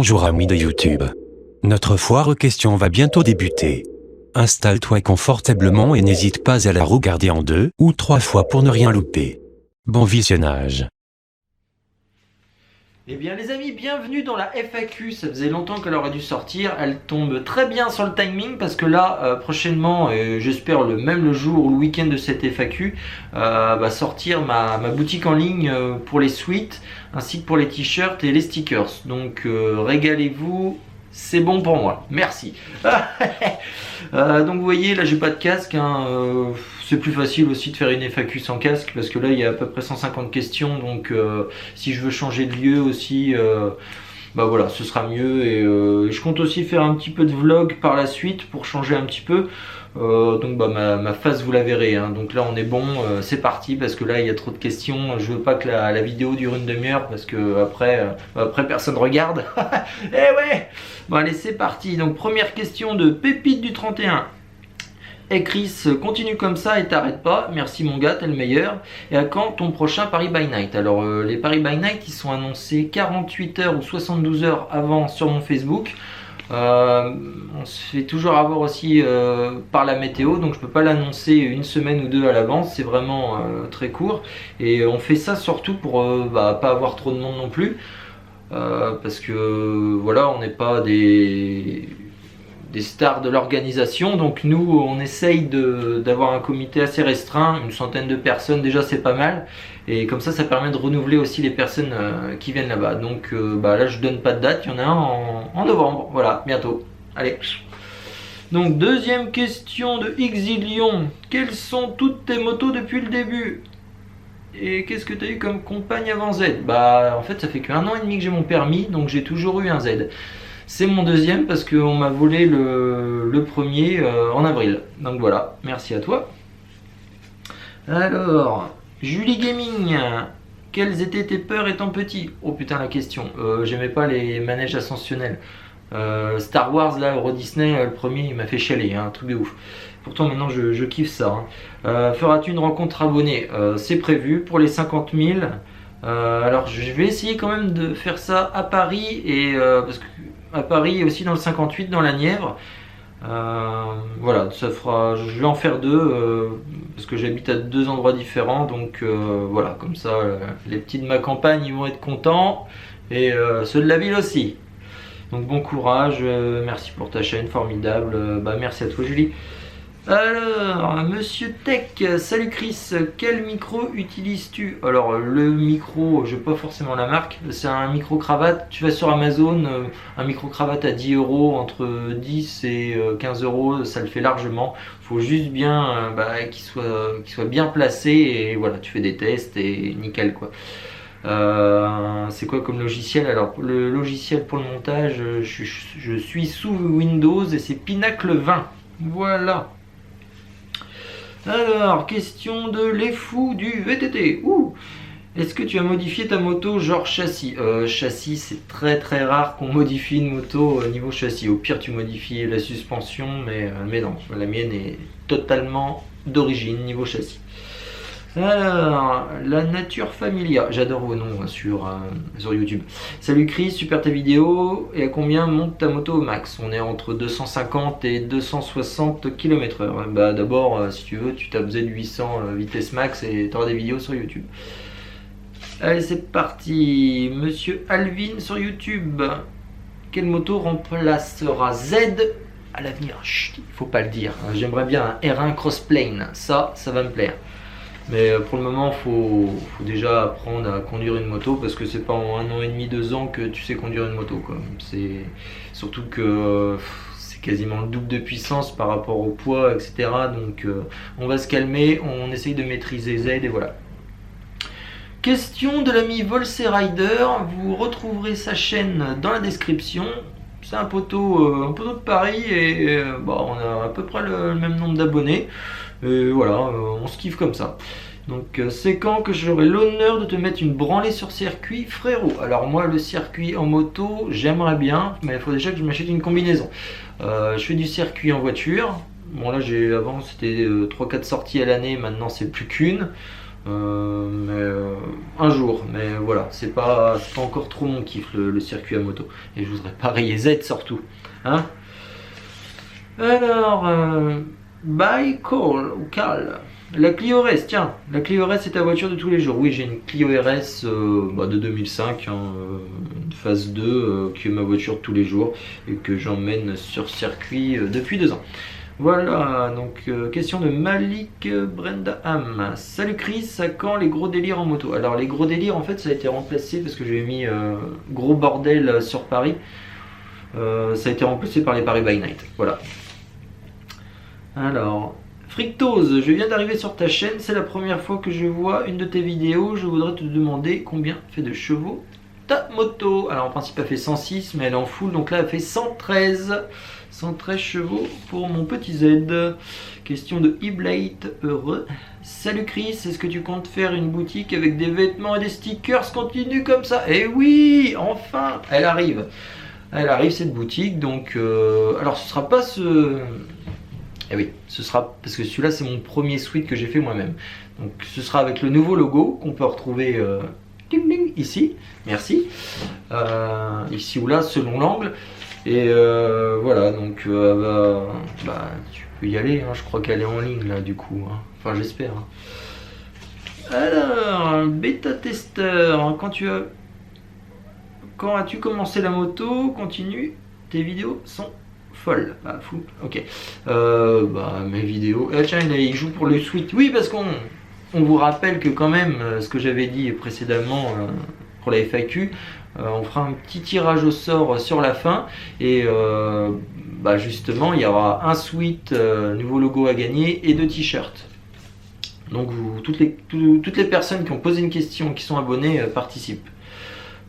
Bonjour amis de YouTube. Notre foire aux questions va bientôt débuter. Installe-toi confortablement et n'hésite pas à la regarder en 2 ou 3 fois pour ne rien louper. Bon visionnage. Eh bien les amis, bienvenue dans la FAQ. Ça faisait longtemps qu'elle aurait dû sortir. Elle tombe très bien sur le timing parce que là, prochainement, j'espère le jour ou le week-end de cette FAQ, va sortir ma boutique en ligne pour les suites, ainsi que pour les t-shirts et les stickers. Donc régalez-vous, c'est bon pour moi. Merci. Donc vous voyez, là j'ai pas de casque. C'est plus facile aussi de faire une FAQ sans casque parce que là il y a à peu près 150 questions. Donc si je veux changer de lieu aussi, bah voilà, ce sera mieux. Et je compte aussi faire un petit peu de vlog par la suite pour changer un petit peu. Donc bah, ma face vous la verrez, hein. Donc là on est bon, c'est parti parce que là il y a trop de questions. Je veux pas que la vidéo dure une demi-heure parce que après personne regarde. Eh ouais. Bon allez, c'est parti. Donc première question de Pépite du 31. Et Chris, continue comme ça et t'arrêtes pas. Merci mon gars, t'es le meilleur. Et à quand ton prochain Paris by Night? Alors les Paris by Night ils sont annoncés 48 heures ou 72 heures avant sur mon Facebook. On se fait toujours avoir aussi par la météo, donc je peux pas l'annoncer une semaine ou deux à l'avance, c'est vraiment très court. Et on fait ça surtout pour pas avoir trop de monde non plus, parce que voilà, on n'est pas des stars de l'organisation, donc nous on essaye d'avoir un comité assez restreint, une centaine de personnes déjà, c'est pas mal, et comme ça permet de renouveler aussi les personnes qui viennent là-bas. Donc là je donne pas de date, il y en a un en novembre, voilà, bientôt. Allez. Donc deuxième question de Xilion. Quelles sont toutes tes motos depuis le début? Et qu'est-ce que tu as eu comme compagne avant Z? En fait ça fait que 1 an et demi que j'ai mon permis, donc j'ai toujours eu un Z. C'est mon deuxième parce qu'on m'a volé le premier en avril. Donc voilà, merci à toi. Alors, Julie Gaming, quelles étaient tes peurs étant petit? Oh putain la question, j'aimais pas les manèges ascensionnels. Star Wars là, Euro Disney, le premier il m'a fait chialer, hein, un truc de ouf. Pourtant maintenant je kiffe ça. Hein. Feras-tu une rencontre abonnée? C'est prévu pour les 50 000. Alors je vais essayer quand même de faire ça à Paris, et parce que à Paris et aussi dans le 58 dans la Nièvre. Voilà, ça fera, je vais en faire 2 parce que j'habite à 2 endroits différents, donc voilà, comme ça les petits de ma campagne ils vont être contents, et ceux de la ville aussi. Donc bon courage, merci pour ta chaîne formidable, merci à toi Julie. Alors, Monsieur Tech, salut Chris, quel micro utilises-tu? Alors le micro, je n'ai pas forcément la marque, c'est un micro cravate. Tu vas sur Amazon, un micro cravate à 10 €, entre 10 et 15 €, ça le fait largement. Il faut juste bien qu'il soit bien placé, et voilà, tu fais des tests et nickel quoi. C'est quoi comme logiciel? Alors le logiciel pour le montage, je suis sous Windows et c'est Pinacle 20. Voilà. Alors, question de Les Fous du VTT. Est-ce que tu as modifié ta moto genre châssis? Châssis, c'est très très rare qu'on modifie une moto niveau châssis. Au pire, tu modifies la suspension, mais non, la mienne est totalement d'origine niveau châssis. Alors, La Nature Familia, j'adore vos noms sur YouTube. Salut Chris, super tes vidéos. Et à combien monte ta moto au max? On est entre 250 et 260 km/h. D'abord, si tu veux, tu tapes Z800 vitesse max et tu auras des vidéos sur YouTube. Allez, c'est parti. Monsieur Alvin sur YouTube. Quelle moto remplacera Z à l'avenir? Chut, il faut pas le dire. J'aimerais bien un R1 Crossplane, ça va me plaire. Mais pour le moment, faut déjà apprendre à conduire une moto, parce que c'est pas en 1 an et demi, 2 ans que tu sais conduire une moto, quoi. C'est surtout que c'est quasiment le double de puissance par rapport au poids, etc. Donc on va se calmer, on essaye de maîtriser Z, et voilà. Question de l'ami Volsé Rider, vous retrouverez sa chaîne dans la description. C'est un poteau de Paris, et on a à peu près le même nombre d'abonnés. Et voilà, on se kiffe comme ça. Donc c'est quand que j'aurai l'honneur de te mettre une branlée sur circuit, frérot? Alors moi, le circuit en moto, j'aimerais bien, mais il faut déjà que je m'achète une combinaison. Je fais du circuit en voiture. Bon là, avant c'était 3-4 sorties à l'année, maintenant c'est plus qu'une. Un jour, mais voilà, c'est pas encore trop mon kiff le circuit à moto. Et je voudrais pas rayer Z surtout. Hein. Alors, by call ou call. La Clio RS, tiens, la Clio RS c'est ta voiture de tous les jours. Oui, j'ai une Clio RS de 2005, une phase 2, qui est ma voiture de tous les jours et que j'emmène sur circuit depuis 2 ans. Voilà, donc question de Malik Brendaham. Salut Chris, à quand les gros délires en moto? Alors les gros délires en fait ça a été remplacé parce que j'avais mis gros bordel sur Paris. Ça a été remplacé par les Paris by Night, voilà. Alors, Frictose, je viens d'arriver sur ta chaîne, c'est la première fois que je vois une de tes vidéos. Je voudrais te demander combien fait de chevaux ta moto. Alors en principe elle fait 106 mais elle est en full, donc là elle fait 113 chevaux pour mon petit Z. Question de Iblate heureux. Salut Chris, est-ce que tu comptes faire une boutique avec des vêtements et des stickers? Continue comme ça. Eh oui, enfin, elle arrive cette boutique. Donc alors ce sera pas ce... Eh oui, ce sera parce que celui-là c'est mon premier sweat que j'ai fait moi-même. Donc ce sera avec le nouveau logo qu'on peut retrouver ici. Merci. Ici ou là selon l'angle. Et voilà, donc tu peux y aller. Hein, je crois qu'elle est en ligne là du coup. Hein. Enfin j'espère. Hein. Alors, bêta testeur. Quand as-tu commencé la moto? Continue. Tes vidéos sont folle, fou, ok. Mes vidéos. Tiens, il joue pour le sweat. Oui, parce qu'on vous rappelle que quand même, ce que j'avais dit précédemment pour la FAQ, on fera un petit tirage au sort sur la fin et justement, il y aura un sweat, nouveau logo à gagner et 2 t-shirts. Donc toutes les personnes qui ont posé une question, qui sont abonnées, participent.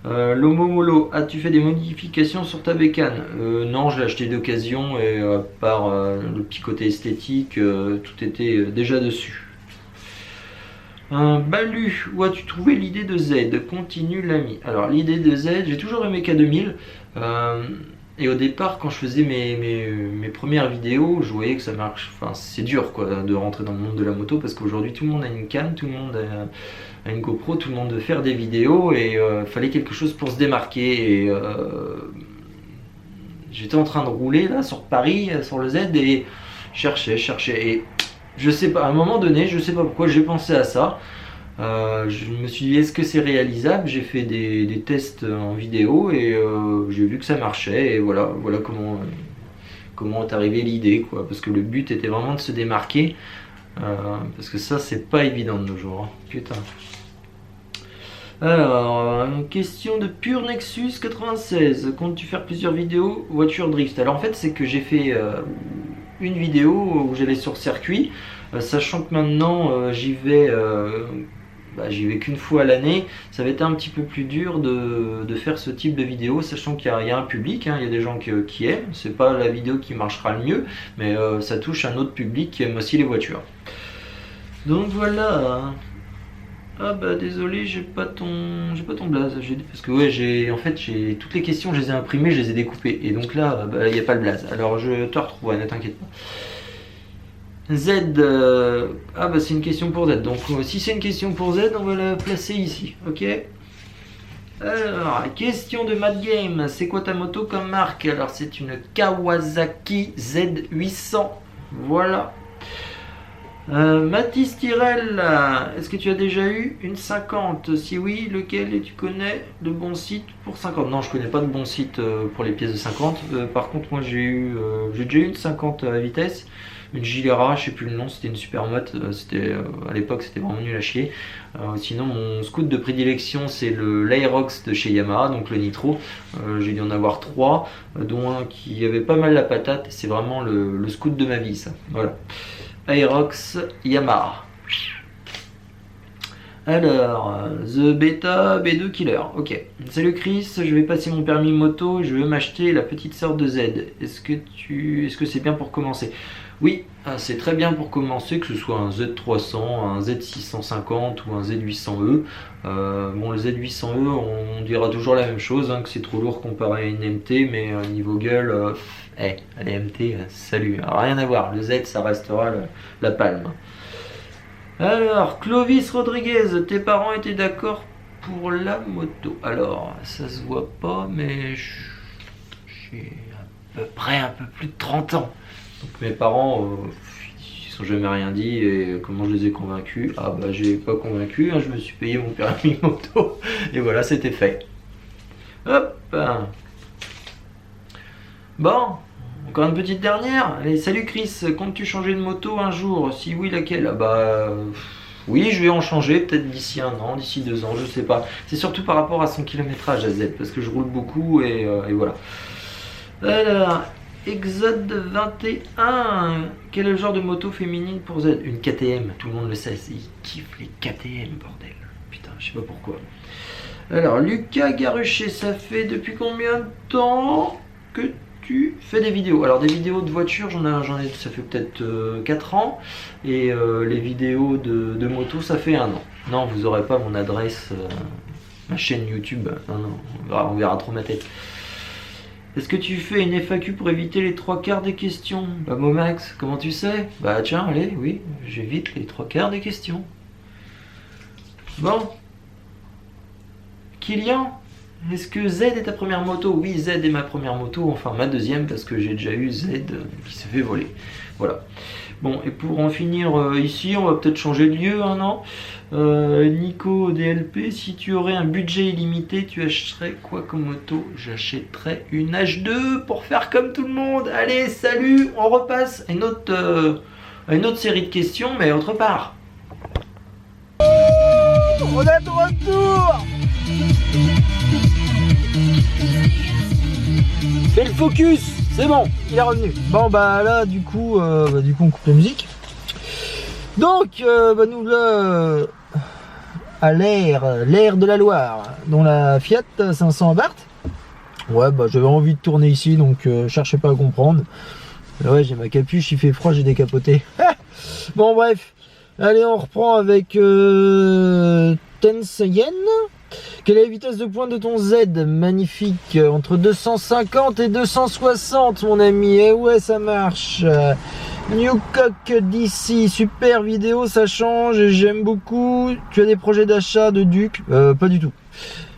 Lomomolo, as-tu fait des modifications sur ta bécane? Non, je l'ai acheté d'occasion et par le petit côté esthétique, tout était déjà dessus. Balu, où as-tu trouvé l'idée de Z? Continue l'ami. Alors l'idée de Z, j'ai toujours aimé K2000 et au départ quand je faisais mes premières vidéos, je voyais que ça marche. Enfin c'est dur quoi de rentrer dans le monde de la moto parce qu'aujourd'hui tout le monde a une canne, tout le monde a une GoPro, tout le monde veut faire des vidéos et fallait quelque chose pour se démarquer. Et j'étais en train de rouler là sur Paris, sur le Z et cherchais et je sais pas, à un moment donné, je sais pas pourquoi j'ai pensé à ça. Je me suis dit est-ce que c'est réalisable? J'ai fait des tests en vidéo et j'ai vu que ça marchait et voilà comment est arrivée l'idée quoi, parce que le but était vraiment de se démarquer parce que ça c'est pas évident de nos jours, hein. Putain. Alors, question de Pure Nexus 96. Comptes-tu faire plusieurs vidéos voiture drift? Alors en fait c'est que j'ai fait une vidéo où j'allais sur circuit, sachant que maintenant j'y vais qu'une fois à l'année. Ça va être un petit peu plus dur de faire ce type de vidéo, sachant qu'il y a un public, hein, il y a des gens qui aiment. C'est pas la vidéo qui marchera le mieux, mais ça touche un autre public qui aime aussi les voitures. Donc voilà. Ah bah désolé, j'ai pas ton blaze. Parce que ouais, j'ai toutes les questions, je les ai imprimées, je les ai découpées. Et donc là, il n'y a pas le blaze. Alors je te retrouve, ouais, ne t'inquiète pas. Z, c'est une question pour Z. Donc si c'est une question pour Z, on va la placer ici, ok. Alors, question de Mad Game. C'est quoi ta moto comme marque? Alors c'est une Kawasaki Z800. Voilà. Mathis Tyrell, est-ce que tu as déjà eu une 50? Si oui, lequel? Et tu connais de bons sites pour 50? Non, je connais pas de bons sites pour les pièces de 50. Par contre, moi j'ai déjà eu une 50 à vitesse, une Gilera, je sais plus le nom, c'était une Supermoto, à l'époque c'était vraiment nul à chier. Sinon mon scoot de prédilection c'est l'Aerox de chez Yamaha, donc le Nitro. J'ai dû en avoir 3, dont un qui avait pas mal la patate, c'est vraiment le scoot de ma vie ça, voilà. Aerox Yamaha. Alors, The Beta B2 Killer. Ok. Salut Chris, je vais passer mon permis moto et je veux m'acheter la petite sœur de Z. Est-ce que c'est bien pour commencer? Oui, c'est très bien pour commencer, que ce soit un Z300, un Z650 ou un Z800E. Le Z800E, on dira toujours la même chose, hein, que c'est trop lourd comparé à une MT, mais niveau gueule, les MT, salut, rien à voir. Le Z, ça restera la palme. Alors, Clovis Rodriguez, tes parents étaient d'accord pour la moto. Alors, ça se voit pas, mais j'ai à peu près un peu plus de 30 ans. Donc mes parents, ils sont jamais rien dit. Et comment je les ai convaincus? Ah bah j'ai pas convaincu, hein, je me suis payé mon permis moto. Et voilà, c'était fait. Hop. Bon, encore une petite dernière. Allez, salut Chris, comptes-tu changer de moto un jour? Si oui, laquelle? Ah bah... Oui, je vais en changer, peut-être d'ici 1 an, d'ici 2 ans, je sais pas. C'est surtout par rapport à son kilométrage à Z, parce que je roule beaucoup et voilà. Alors, Exode 21, quel est le genre de moto féminine pour Z? Une KTM, tout le monde le sait, ils kiffent les KTM, bordel. Putain, je sais pas pourquoi. Alors, Lucas Garuchet, ça fait depuis combien de temps que tu fais des vidéos? Alors, des vidéos de voiture, j'en ai, ça fait peut-être 4 ans. Et les vidéos de moto, ça fait 1 an. Non, vous aurez pas mon adresse, ma chaîne YouTube. Non, on verra trop ma tête. Est-ce que tu fais une FAQ pour éviter les 3/4 des questions? Bah Momax, comment tu sais? Bah tiens, allez, oui, j'évite les 3/4 des questions. Bon. Kylian, est-ce que Z est ta première moto? Oui, Z est ma première moto, enfin ma deuxième, parce que j'ai déjà eu Z qui s'est fait voler. Voilà. Bon, et pour en finir ici, on va peut-être changer de lieu, hein, non? Nico DLP, si tu aurais un budget illimité, tu achèterais quoi comme moto? J'achèterais une H2 pour faire comme tout le monde. Allez, salut, on repasse à une autre série de questions, mais autre part. On est de retour. Fais le focus, c'est bon, il est revenu. Bon bah là du coup on coupe la musique. Donc nous là à l'air de la Loire, dont la Fiat 500 Abarth. Ouais bah j'avais envie de tourner ici, donc cherchez pas à comprendre. Ouais, j'ai ma capuche, il fait froid, j'ai décapoté. Bon bref, allez on reprend avec Tenseyen. Quelle est la vitesse de pointe de ton Z? Magnifique, entre 250 et 260 mon ami, et ouais ça marche. Newcock d'ici, super vidéo, ça change, j'aime beaucoup. Tu as des projets d'achat de Duke? Pas du tout.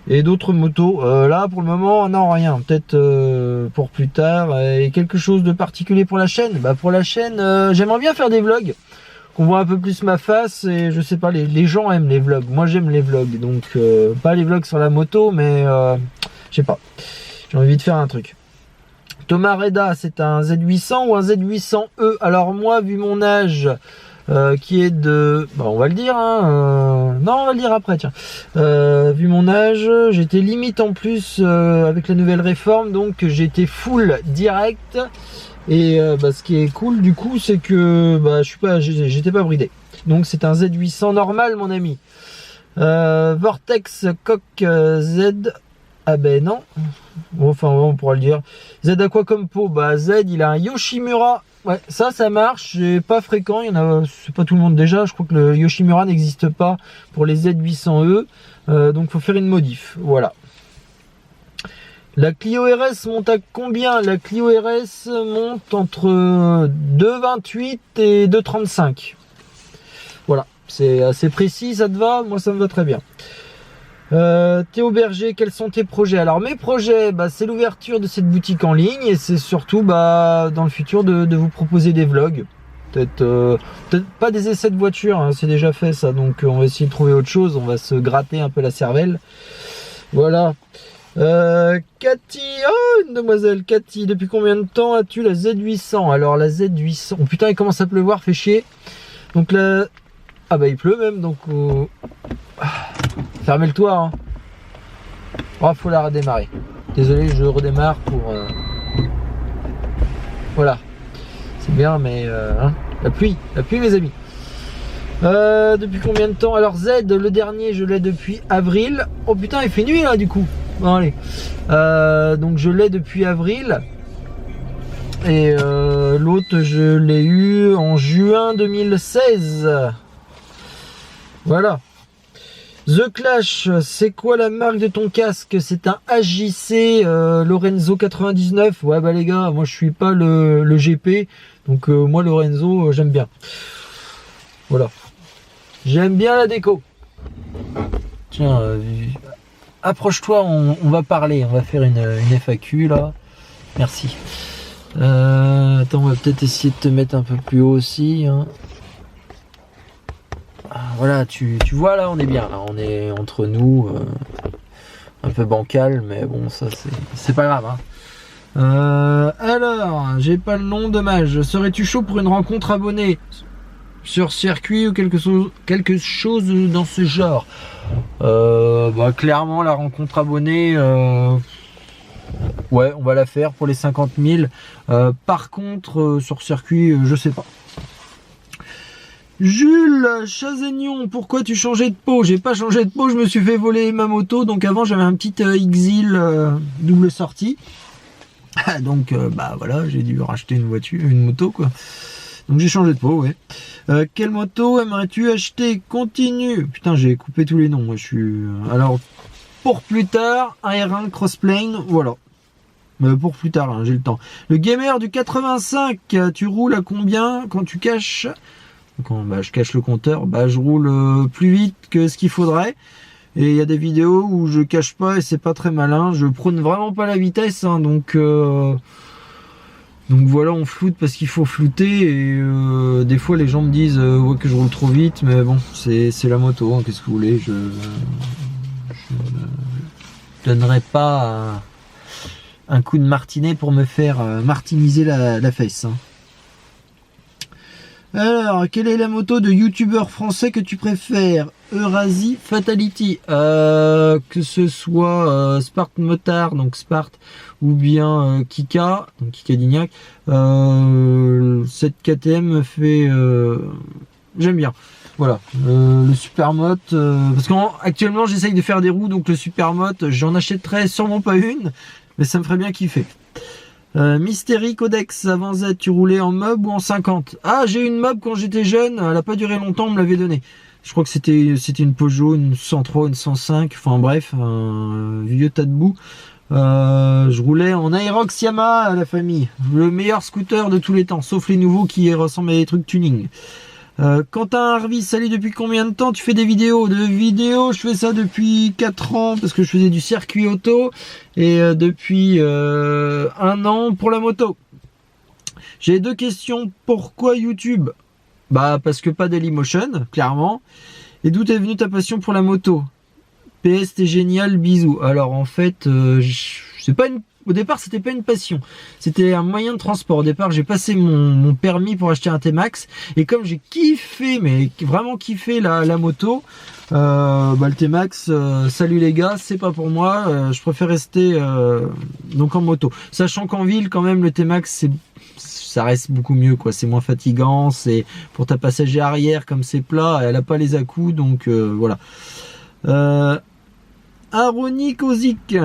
Et d'autres motos? Là pour le moment non, rien, peut-être pour plus tard. Et quelque chose de particulier pour la chaîne? Bah pour la chaîne, j'aimerais bien faire des vlogs, qu'on voit un peu plus ma face, et je sais pas, les gens aiment les vlogs, moi j'aime les vlogs, donc pas les vlogs sur la moto, mais je sais pas, j'ai envie de faire un truc. Thomas Reda, c'est un Z800 ou un Z800E? Alors moi, vu mon âge, qui est de... Bon, on va le dire, hein, non, on va le dire après, tiens. Vu mon âge, j'étais limite en plus avec la nouvelle réforme, donc j'étais full direct. Et ce qui est cool du coup, c'est que j'étais pas bridé. Donc c'est un Z800 normal mon ami. Vortex Coq Z. Ah ben non. Bon, enfin on pourra le dire. Z à quoi comme peau? Bah Z il a un Yoshimura. Ouais, ça marche, c'est pas fréquent, il y en a, c'est pas tout le monde déjà, je crois que le Yoshimura n'existe pas pour les Z800E. Donc faut faire une modif. Voilà. La Clio RS monte à combien? La Clio RS monte entre 2,28 et 2,35. Voilà, c'est assez précis, ça te va? Moi ça me va très bien. Théo Berger, quels sont tes projets? Alors mes projets, c'est l'ouverture de cette boutique en ligne, et c'est surtout dans le futur de vous proposer des vlogs. Peut-être pas des essais de voiture, hein, c'est déjà fait ça, donc on va essayer de trouver autre chose, on va se gratter un peu la cervelle. Voilà. Cathy, oh une demoiselle, Cathy, depuis combien de temps as-tu la Z800? Alors la Z800, oh putain il commence à pleuvoir, fait chier. Donc là, ah bah il pleut même, donc fermez le toit, hein. Oh faut la redémarrer. Désolé, je redémarre pour voilà, c'est bien, mais la pluie mes amis. Depuis combien de temps? Alors Z, le dernier je l'ai depuis avril. Oh putain il fait nuit là du coup. Bon allez, donc je l'ai depuis avril, et l'autre je l'ai eu en juin 2016. Voilà. The Clash, c'est quoi la marque de ton casque? C'est un AJC Lorenzo 99. Ouais bah les gars, moi je suis pas le GP, donc moi Lorenzo j'aime bien. Voilà. J'aime bien la déco. Tiens, approche-toi, on va parler, on va faire une FAQ là. Merci. Attends, on va peut-être essayer de te mettre un peu plus haut aussi. Hein. Ah, voilà, tu vois là, on est bien. Là, on est entre nous, un peu bancal, mais bon, ça c'est pas grave. Hein. Alors, j'ai pas le nom, dommage. Serais-tu chaud pour une rencontre abonnée sur circuit ou quelque chose dans ce genre? Clairement, la rencontre abonnée. Ouais, on va la faire pour les 50 000. Par contre, sur circuit, je sais pas. Jules Chazagnon, pourquoi tu changeais de peau? J'ai pas changé de peau, je me suis fait voler ma moto. Donc avant, j'avais un petit Exil double sortie. Donc, voilà, j'ai dû racheter une moto, quoi. Donc j'ai changé de peau, ouais. Quelle moto aimerais-tu acheter? Continue. Putain, j'ai coupé tous les noms. Moi, je suis. Alors, pour plus tard, un R1 Crossplane, voilà. Pour plus tard, hein, j'ai le temps. Le gamer du 85, tu roules à combien quand tu caches? Quand je cache le compteur, je roule plus vite que ce qu'il faudrait. Et il y a des vidéos où je cache pas et c'est pas très malin. Je prône vraiment pas la vitesse, hein, donc voilà, on floute parce qu'il faut flouter. Et des fois les gens me disent que je roule trop vite, mais bon, c'est la moto, hein, qu'est-ce que vous voulez, je donnerai pas un coup de martinet pour me faire martiniser la fesse. Hein. Alors, quelle est la moto de youtubeur français que tu préfères? Eurasie, Fatality, que ce soit Spart Motard, donc Spart, ou bien Kika, donc Kika Dignac, cette KTM me fait... j'aime bien. Voilà, le Supermoto, parce qu'actuellement j'essaye de faire des roues, donc le Supermoto, j'en achèterai sûrement pas une, mais ça me ferait bien kiffer. Mystery Codex, avant Z, tu roulais en mob ou en 50? Ah, j'ai une mob quand j'étais jeune, elle a pas duré longtemps, on me l'avait donnée. Je crois que c'était une Peugeot, une 103, une 105, enfin bref, un vieux tas de boue. Je roulais en Aerox Yamaha à la famille, le meilleur scooter de tous les temps, sauf les nouveaux qui ressemblent à des trucs tuning. Quentin Harvey, salut, depuis combien de temps tu fais des vidéos? Je fais ça depuis 4 ans parce que je faisais du circuit auto et depuis 1 an pour la moto. J'ai 2 questions. Pourquoi YouTube? Parce que pas Dailymotion, clairement. Et d'où est venue ta passion pour la moto? PS, t'es génial, bisous. Alors en fait, au départ, c'était pas une passion, c'était un moyen de transport. Au départ, j'ai passé mon permis pour acheter un T-Max, et comme j'ai kiffé, mais vraiment kiffé la moto, le T-Max, salut les gars, c'est pas pour moi. Je préfère rester donc en moto, sachant qu'en ville, quand même, le T-Max, ça reste beaucoup mieux, quoi. C'est moins fatigant, c'est pour ta passagère arrière, comme c'est plat, elle a pas les à-coups, donc voilà. Aroni Kozik,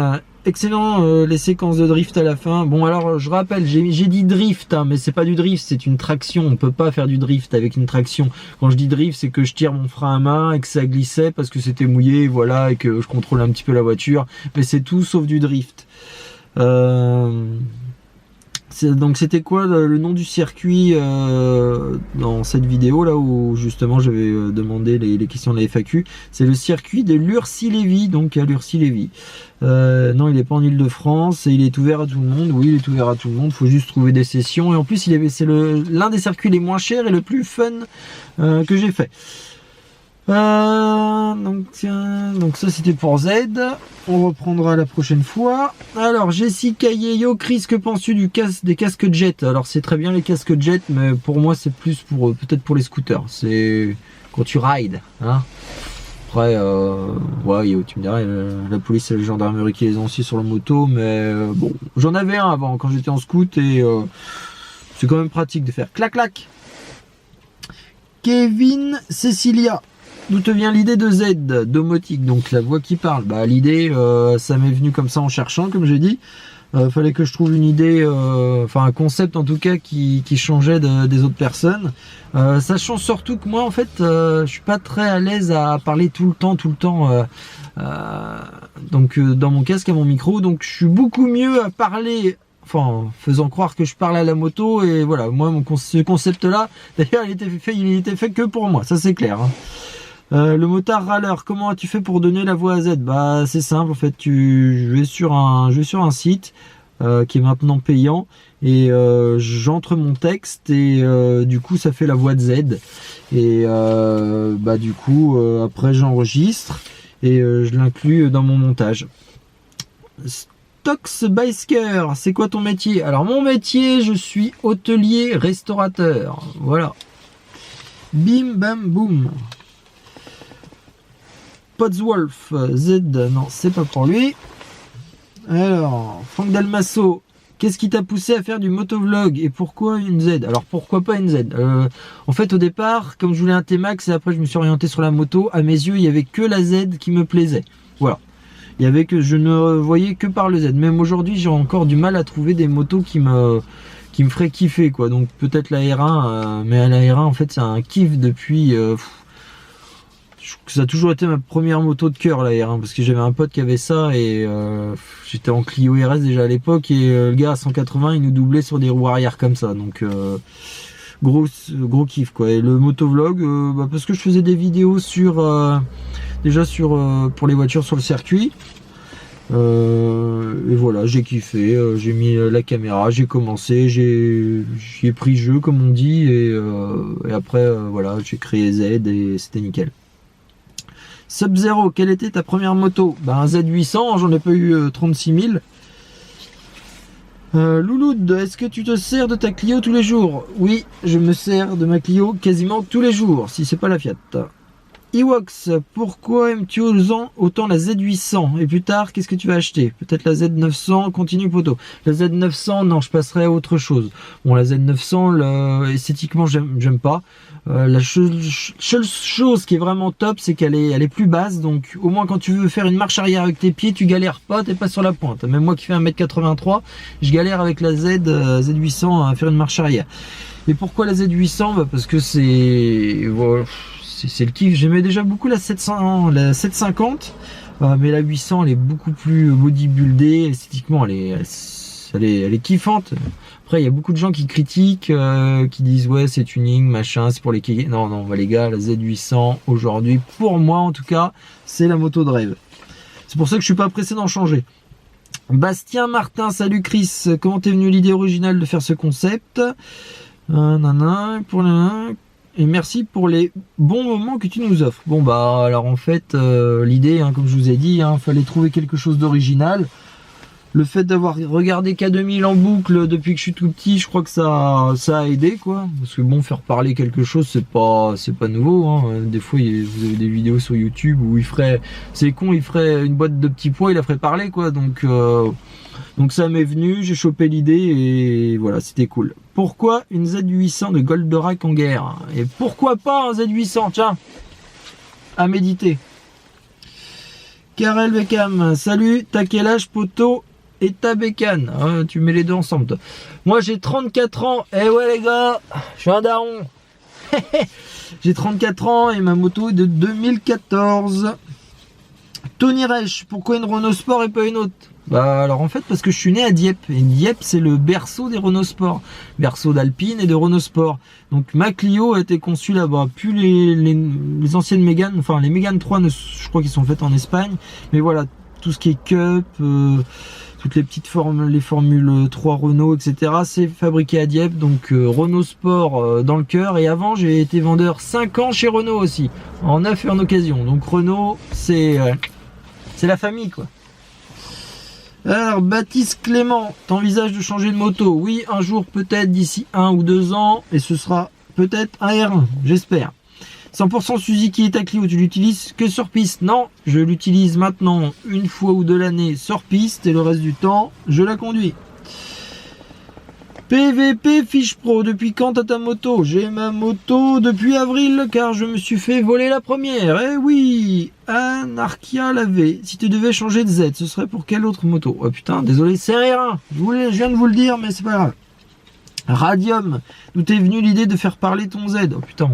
excellent, les séquences de drift à la fin. Bon, alors je rappelle, j'ai dit drift, hein, mais c'est pas du drift, c'est une traction. On peut pas faire du drift avec une traction. Quand je dis drift, c'est que je tire mon frein à main et que ça glissait parce que c'était mouillé, voilà, et que je contrôle un petit peu la voiture. Mais c'est tout sauf du drift. Donc c'était quoi le nom du circuit dans cette vidéo là où justement j'avais demandé les questions de la FAQ? C'est le circuit de Lurcy-Lévis, donc à Lurcy-Lévis. Non, il n'est pas en Ile-de-France et il est ouvert à tout le monde. Oui, il est ouvert à tout le monde, faut juste trouver des sessions. Et en plus, c'est l'un des circuits les moins chers et le plus fun que j'ai fait. Donc ça c'était pour Z. On reprendra la prochaine fois. Alors Jessica Yeyo, Chris, que penses-tu des casques jet? Alors c'est très bien les casques jet, mais pour moi c'est plus pour peut-être pour les scooters. C'est quand tu rides, hein. Après, ouais, tu me dirais, la police et la gendarmerie qui les ont aussi sur la moto, mais bon, j'en avais un avant quand j'étais en scoot et c'est quand même pratique de faire clac clac. Kevin Cecilia. D'où te vient l'idée de Z, domotique, donc la voix qui parle? L'idée, ça m'est venu comme ça en cherchant, comme j'ai dit. Fallait que je trouve une idée, enfin un concept en tout cas qui changeait des autres personnes. Sachant surtout que moi en fait, je suis pas très à l'aise à parler tout le temps, donc dans mon casque à mon micro, donc je suis beaucoup mieux à parler. Enfin, faisant croire que je parle à la moto, et voilà, moi ce concept là, d'ailleurs il était fait que pour moi, ça c'est clair, hein. Le motard râleur, comment as-tu fait pour donner la voix à Z? Bah c'est simple en fait, je vais sur un site qui est maintenant payant et j'entre mon texte et du coup ça fait la voix de Z et bah du coup après j'enregistre et je l'inclus dans mon montage. Stox Biker, c'est quoi ton métier? Alors mon métier, je suis hôtelier restaurateur, voilà. Bim bam boum. Potswolf, Z, non, c'est pas pour lui. Alors, Franck Dalmasso, qu'est-ce qui t'a poussé à faire du motovlog et pourquoi une Z? Alors, pourquoi pas une Z? En fait, au départ, comme je voulais un T-Max et après je me suis orienté sur la moto, à mes yeux, il y avait que la Z qui me plaisait. Voilà. Il y avait que je ne voyais que par le Z. Même aujourd'hui, j'ai encore du mal à trouver des motos qui me feraient kiffer, quoi. Donc, peut-être la R1, mais la R1, en fait, c'est un kiff depuis... ça a toujours été ma première moto de cœur la R1 parce que j'avais un pote qui avait ça et j'étais en Clio RS déjà à l'époque et le gars à 180 il nous doublait sur des roues arrière comme ça donc gros kiff quoi. Et le motovlog parce que je faisais des vidéos sur déjà sur pour les voitures sur le circuit et voilà j'ai kiffé, j'ai mis la caméra, j'ai commencé, j'ai pris jeu comme on dit et après voilà j'ai créé Z et c'était nickel. Sub-Zero, quelle était ta première moto? Un Z800, j'en ai pas eu 36 000. Louloud, est-ce que tu te sers de ta Clio tous les jours? Oui, je me sers de ma Clio quasiment tous les jours, si c'est pas la Fiat. Ewox, pourquoi aimes-tu autant la Z800? Et plus tard, qu'est-ce que tu vas acheter? Peut-être la Z900, continue poteau. La Z900, non, je passerai à autre chose. Bon, la Z900, esthétiquement, j'aime pas. La seule chose qui est vraiment top, c'est qu'elle est plus basse, donc au moins quand tu veux faire une marche arrière avec tes pieds, tu galères pas, t'es pas sur la pointe. Même moi qui fais 1m83, je galère avec la Z800 à faire une marche arrière. Et pourquoi la Z800? Parce que c'est le kiff. J'aimais déjà beaucoup la 750, mais la 800 elle est beaucoup plus bodybuildée, esthétiquement elle est kiffante. Après il y a beaucoup de gens qui critiquent, qui disent ouais c'est tuning, machin, c'est pour les kékés. Non, les gars, la Z800 aujourd'hui, pour moi en tout cas, c'est la moto de rêve. C'est pour ça que je suis pas pressé d'en changer. Bastien Martin, salut Chris, comment t'es venu l'idée originale de faire ce concept? Et merci pour les bons moments que tu nous offres. Bon alors en fait l'idée, comme je vous ai dit, fallait trouver quelque chose d'original. Le fait d'avoir regardé K2000 en boucle depuis que je suis tout petit, je crois que ça a aidé quoi. Parce que bon, faire parler quelque chose, c'est pas nouveau. Des fois, vous avez des vidéos sur YouTube où il ferait une boîte de petits pois, il la ferait parler quoi. Donc ça m'est venu, j'ai chopé l'idée et voilà, c'était cool. Pourquoi une Z800 de Goldorak en guerre? Et pourquoi pas un Z800? Tiens, à méditer. Karel Beckham, salut, t'as quel âge poteau et ta bécane? Tu mets les deux ensemble toi. Moi j'ai 34 ans, eh ouais les gars, je suis un daron. J'ai 34 ans et ma moto est de 2014. Tony Reich, pourquoi une Renault Sport et pas une autre? Alors en fait parce que je suis né à Dieppe et Dieppe c'est le berceau des Renault Sport, berceau d'Alpine et de Renault Sport. Donc ma Clio a été conçue là-bas, plus les anciennes Mégane, enfin les Mégane 3 je crois qu'ils sont faites en Espagne, mais voilà tout ce qui est Cup, toutes les petites les formules 3 Renault etc, c'est fabriqué à Dieppe, donc Renault Sport dans le cœur. Et avant j'ai été vendeur 5 ans chez Renault aussi, en neuf et en occasion, donc Renault c'est la famille quoi. Alors Baptiste Clément, t'envisages de changer de moto? Oui, un jour peut-être d'ici 1 ou 2 ans, et ce sera peut-être un R1, j'espère. 100% Suzuki et ta Clio, tu l'utilises que sur piste? Non, je l'utilise maintenant une fois ou deux l'année sur piste et le reste du temps, je la conduis. PVP Fiche Pro, depuis quand t'as ta moto? J'ai ma moto depuis avril car je me suis fait voler la première. Eh oui, Anarchia lavé. Si tu devais changer de Z, ce serait pour quelle autre moto? Oh putain, désolé, c'est rien. Je viens de vous le dire, mais c'est pas grave. Radium, d'où t'es venue l'idée de faire parler ton Z? Oh putain,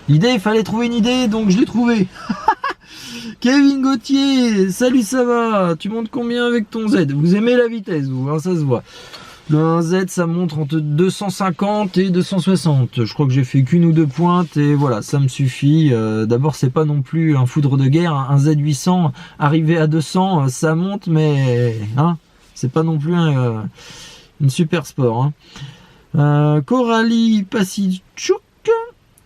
l'idée, il fallait trouver une idée, donc je l'ai trouvée. Kevin Gauthier, salut, ça va? Tu montes combien avec ton Z? Vous aimez la vitesse, vous, ça se voit. Le Z, ça montre entre 250 et 260. Je crois que j'ai fait qu'une ou deux pointes et voilà, ça me suffit. D'abord, c'est pas non plus un foudre de guerre. Un Z800 arrivé à 200, ça monte, mais hein, c'est pas non plus une super sport. Hein. Coralie Passichouk,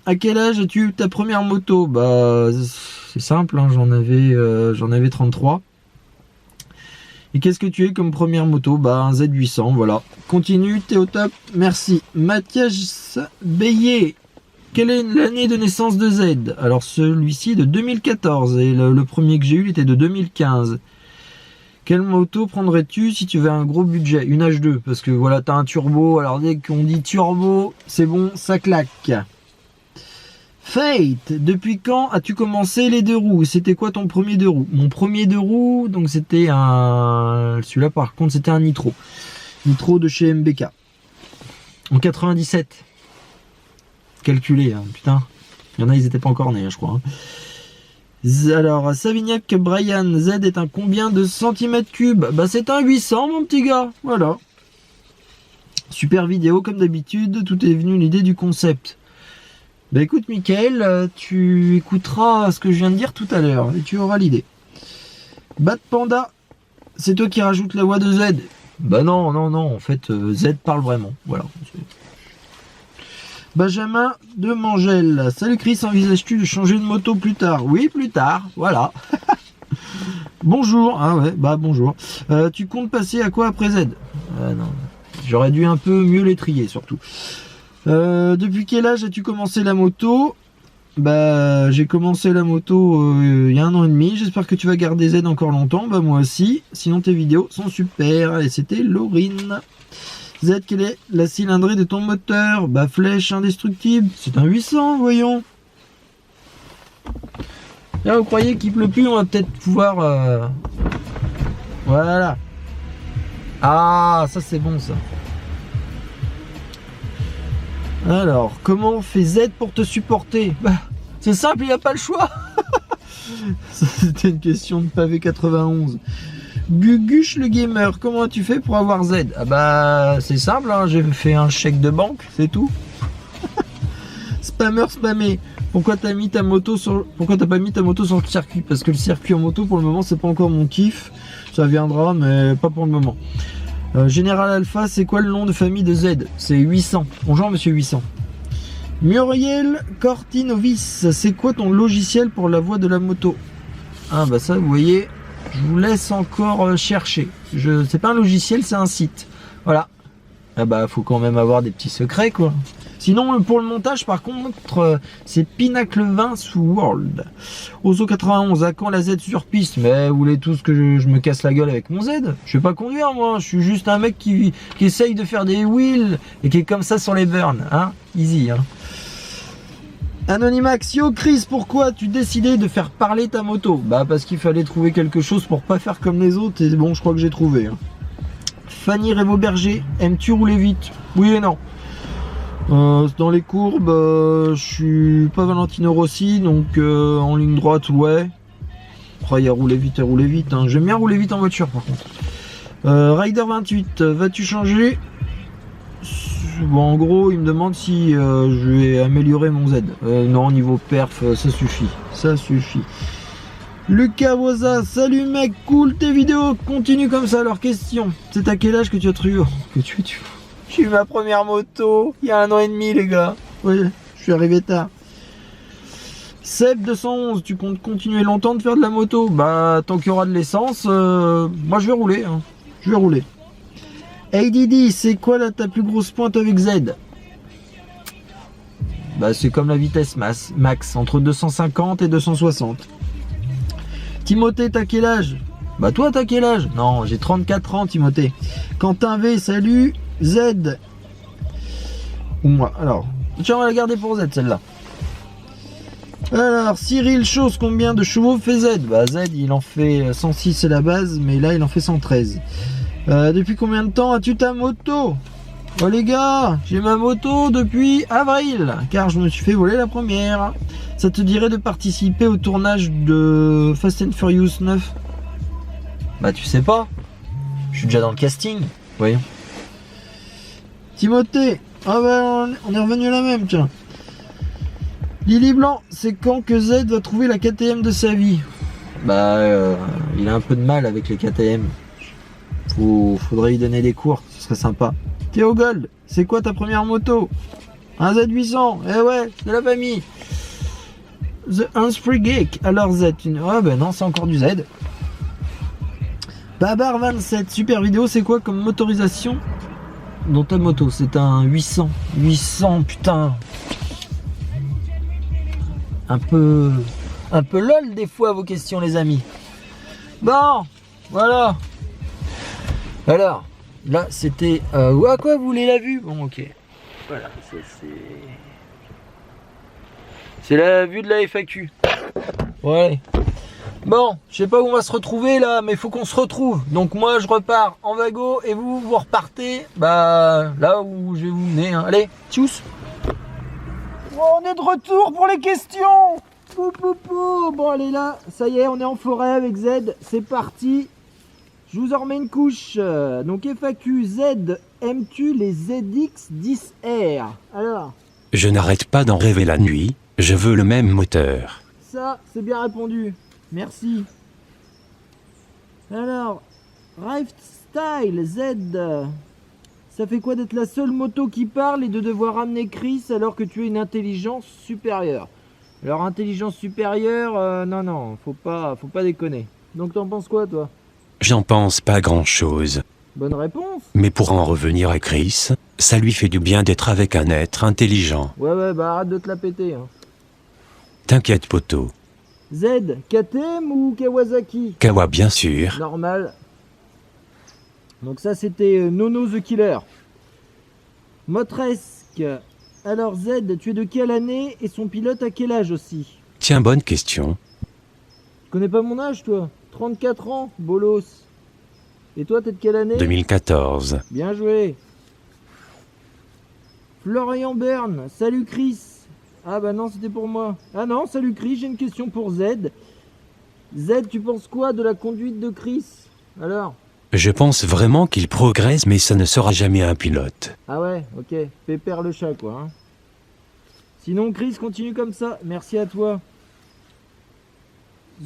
à quel âge as-tu eu ta première moto? Bah, c'est simple, hein, j'en avais 33. Et qu'est-ce que tu es comme première moto? Bah, un Z800, voilà. Continue, t'es au top, merci. Mathias Beillet, quelle est l'année de naissance de Z? Alors, celui-ci de 2014, et le premier que j'ai eu, il était de 2015. Quelle moto prendrais-tu si tu avais un gros budget? Une H2, parce que voilà, t'as un turbo, alors dès qu'on dit turbo, c'est bon, ça claque. Fate, depuis quand as-tu commencé les deux roues? C'était quoi ton premier deux roues? Mon premier deux roues, donc c'était un... Celui-là par contre c'était un Nitro. Nitro de chez MBK. En 97. Calculé, hein, putain. Il y en a, ils étaient pas encore nés, je crois. Hein. Alors, Savignac Brian, Z est un combien de centimètres cubes? Bah c'est un 800 mon petit gars, voilà. Super vidéo comme d'habitude, tout est venu l'idée du concept. Bah écoute Mickaël, tu écouteras ce que je viens de dire tout à l'heure et tu auras l'idée. Bat Panda, c'est toi qui rajoutes la voix de Z? Bah non, en fait Z parle vraiment, voilà. Benjamin de Mangel, salut Chris, envisages-tu de changer de moto plus tard? Oui, plus tard, voilà. Bonjour, ah ouais, bah bonjour. Tu comptes passer à quoi après Z? Non, j'aurais dû un peu mieux les trier surtout. Depuis quel âge as-tu commencé la moto? Bah j'ai commencé la moto il y a 1 an et demi. J'espère que tu vas garder Z encore longtemps. Bah moi aussi. Sinon tes vidéos sont super. Et c'était Laurine. Z, quelle est la cylindrée de ton moteur? Bah flèche indestructible. C'est un 800, voyons. Là vous croyez qu'il pleut plus? On va peut-être pouvoir... Voilà. Ah ça c'est bon ça. Alors, comment fait Z pour te supporter? Bah, c'est simple, il n'y a pas le choix. C'était une question de pavé 91. Guguche le gamer, comment as-tu fait pour avoir Z? Ah bah, c'est simple, hein, j'ai fait un chèque de banque, c'est tout. Spammer spammé. Pourquoi t'as pas mis ta moto sur le circuit? Parce que le circuit en moto, pour le moment, c'est pas encore mon kiff. Ça viendra, mais pas pour le moment. Général Alpha, c'est quoi le nom de famille de Z? C'est 800. Bonjour monsieur 800. Muriel Cortinovis, c'est quoi ton logiciel pour la voix de la moto? Ah bah ça vous voyez, je vous laisse encore chercher. C'est pas un logiciel, c'est un site. Voilà. Ah bah faut quand même avoir des petits secrets quoi. Sinon pour le montage par contre c'est Pinacle 20 sous World. Ozo 91, à quand la Z sur piste? Mais vous voulez tous que je me casse la gueule avec mon Z? Je vais pas conduire moi, je suis juste un mec qui essaye de faire des wheels et qui est comme ça sur les burns, hein. Easy hein. Anonymax, yo Chris, pourquoi as-tu décidé de faire parler ta moto? Bah parce qu'il fallait trouver quelque chose pour pas faire comme les autres et bon je crois que j'ai trouvé. Hein. Fanny Révaux-Berger, aimes-tu rouler vite? Oui et non. Dans les courbes, je suis pas Valentino Rossi, donc en ligne droite, ouais. Oh, il y a roulé vite, hein. J'aime bien rouler vite en voiture par contre. Rider 28, vas-tu changer? Bon, en gros, il me demande si je vais améliorer mon Z. Non, niveau perf, ça suffit. Ça suffit. Lucas Woza, salut mec, cool tes vidéos, continue comme ça. Alors, question, c'est à quel âge que tu as trouvé? J'ai eu ma première moto il y a 1 an et demi les gars. Oui, je suis arrivé tard. Seb 211, tu comptes continuer longtemps de faire de la moto? Bah tant qu'il y aura de l'essence, moi je vais rouler. Hein. Je vais rouler. Hey Didi, c'est quoi là ta plus grosse pointe avec Z? Bah c'est comme la vitesse max, entre 250 et 260. Timothée, t'as quel âge? Bah toi t'as quel âge? Non, j'ai 34 ans Timothée. Quentin V, salut. Z ou moi, alors tiens on va la garder pour Z celle-là. Alors Cyril Chose, combien de chevaux fait Z? Bah Z il en fait 106 c'est la base, mais là il en fait 113. Depuis combien de temps as-tu ta moto? Oh les gars, j'ai ma moto depuis avril, car je me suis fait voler la première. Ça te dirait de participer au tournage de Fast and Furious 9? Bah tu sais pas, je suis déjà dans le casting, voyons. Timothée. Ah bah on est revenu à la même, tiens. Lily Blanc, c'est quand que Z va trouver la KTM de sa vie? Bah il a un peu de mal avec les KTM. Faudrait lui donner des cours, ce serait sympa. Théo Gold, c'est quoi ta première moto? Un Z800, eh ouais, de la famille. The Handspree Geek, alors Z, ah ben non, c'est encore du Z. Babar 27, super vidéo, c'est quoi comme motorisation dans ta moto? C'est un 800, putain. Un peu lol des fois vos questions les amis. Bon, voilà. Alors, là c'était... à quoi vous voulez la vue? Bon, ok. Voilà, c'est la vue de la FAQ. Ouais. Bon, je sais pas où on va se retrouver là, mais faut qu'on se retrouve. Donc moi je repars en wagon et vous repartez bah là où je vais vous mener. Hein. Allez, tchuss. Bon, on est de retour pour les questions. Bon allez là, ça y est, on est en forêt avec Z. C'est parti. Je vous en remets une couche. Donc FAQ, Z, aimes-tu les ZX10R? Alors? Je n'arrête pas d'en rêver la nuit, je veux le même moteur. Ça, c'est bien répondu. Merci. Alors, Lifestyle Z, ça fait quoi d'être la seule moto qui parle et de devoir amener Chris alors que tu as une intelligence supérieure? Alors, intelligence supérieure, non, faut pas déconner. Donc, t'en penses quoi, toi? J'en pense pas grand-chose. Bonne réponse. Mais pour en revenir à Chris, ça lui fait du bien d'être avec un être intelligent. Ouais, bah arrête de te la péter. Hein. T'inquiète, poteau. Z, KTM ou Kawasaki? Kawa, bien sûr. Normal. Donc ça, c'était Nono the Killer. Motresque. Alors Z, tu es de quelle année et son pilote à quel âge aussi? Tiens, bonne question. Tu connais pas mon âge, toi? 34 ans, bolos. Et toi, t'es de quelle année? 2014. Bien joué. Florian Bern, salut Chris. Ah bah non, c'était pour moi. Ah non, salut Chris, j'ai une question pour Z. Z, tu penses quoi de la conduite de Chris? Alors? Je pense vraiment qu'il progresse, mais ça ne sera jamais un pilote. Ah ouais, ok. Pépère le chat, quoi. Hein. Sinon, Chris, continue comme ça. Merci à toi.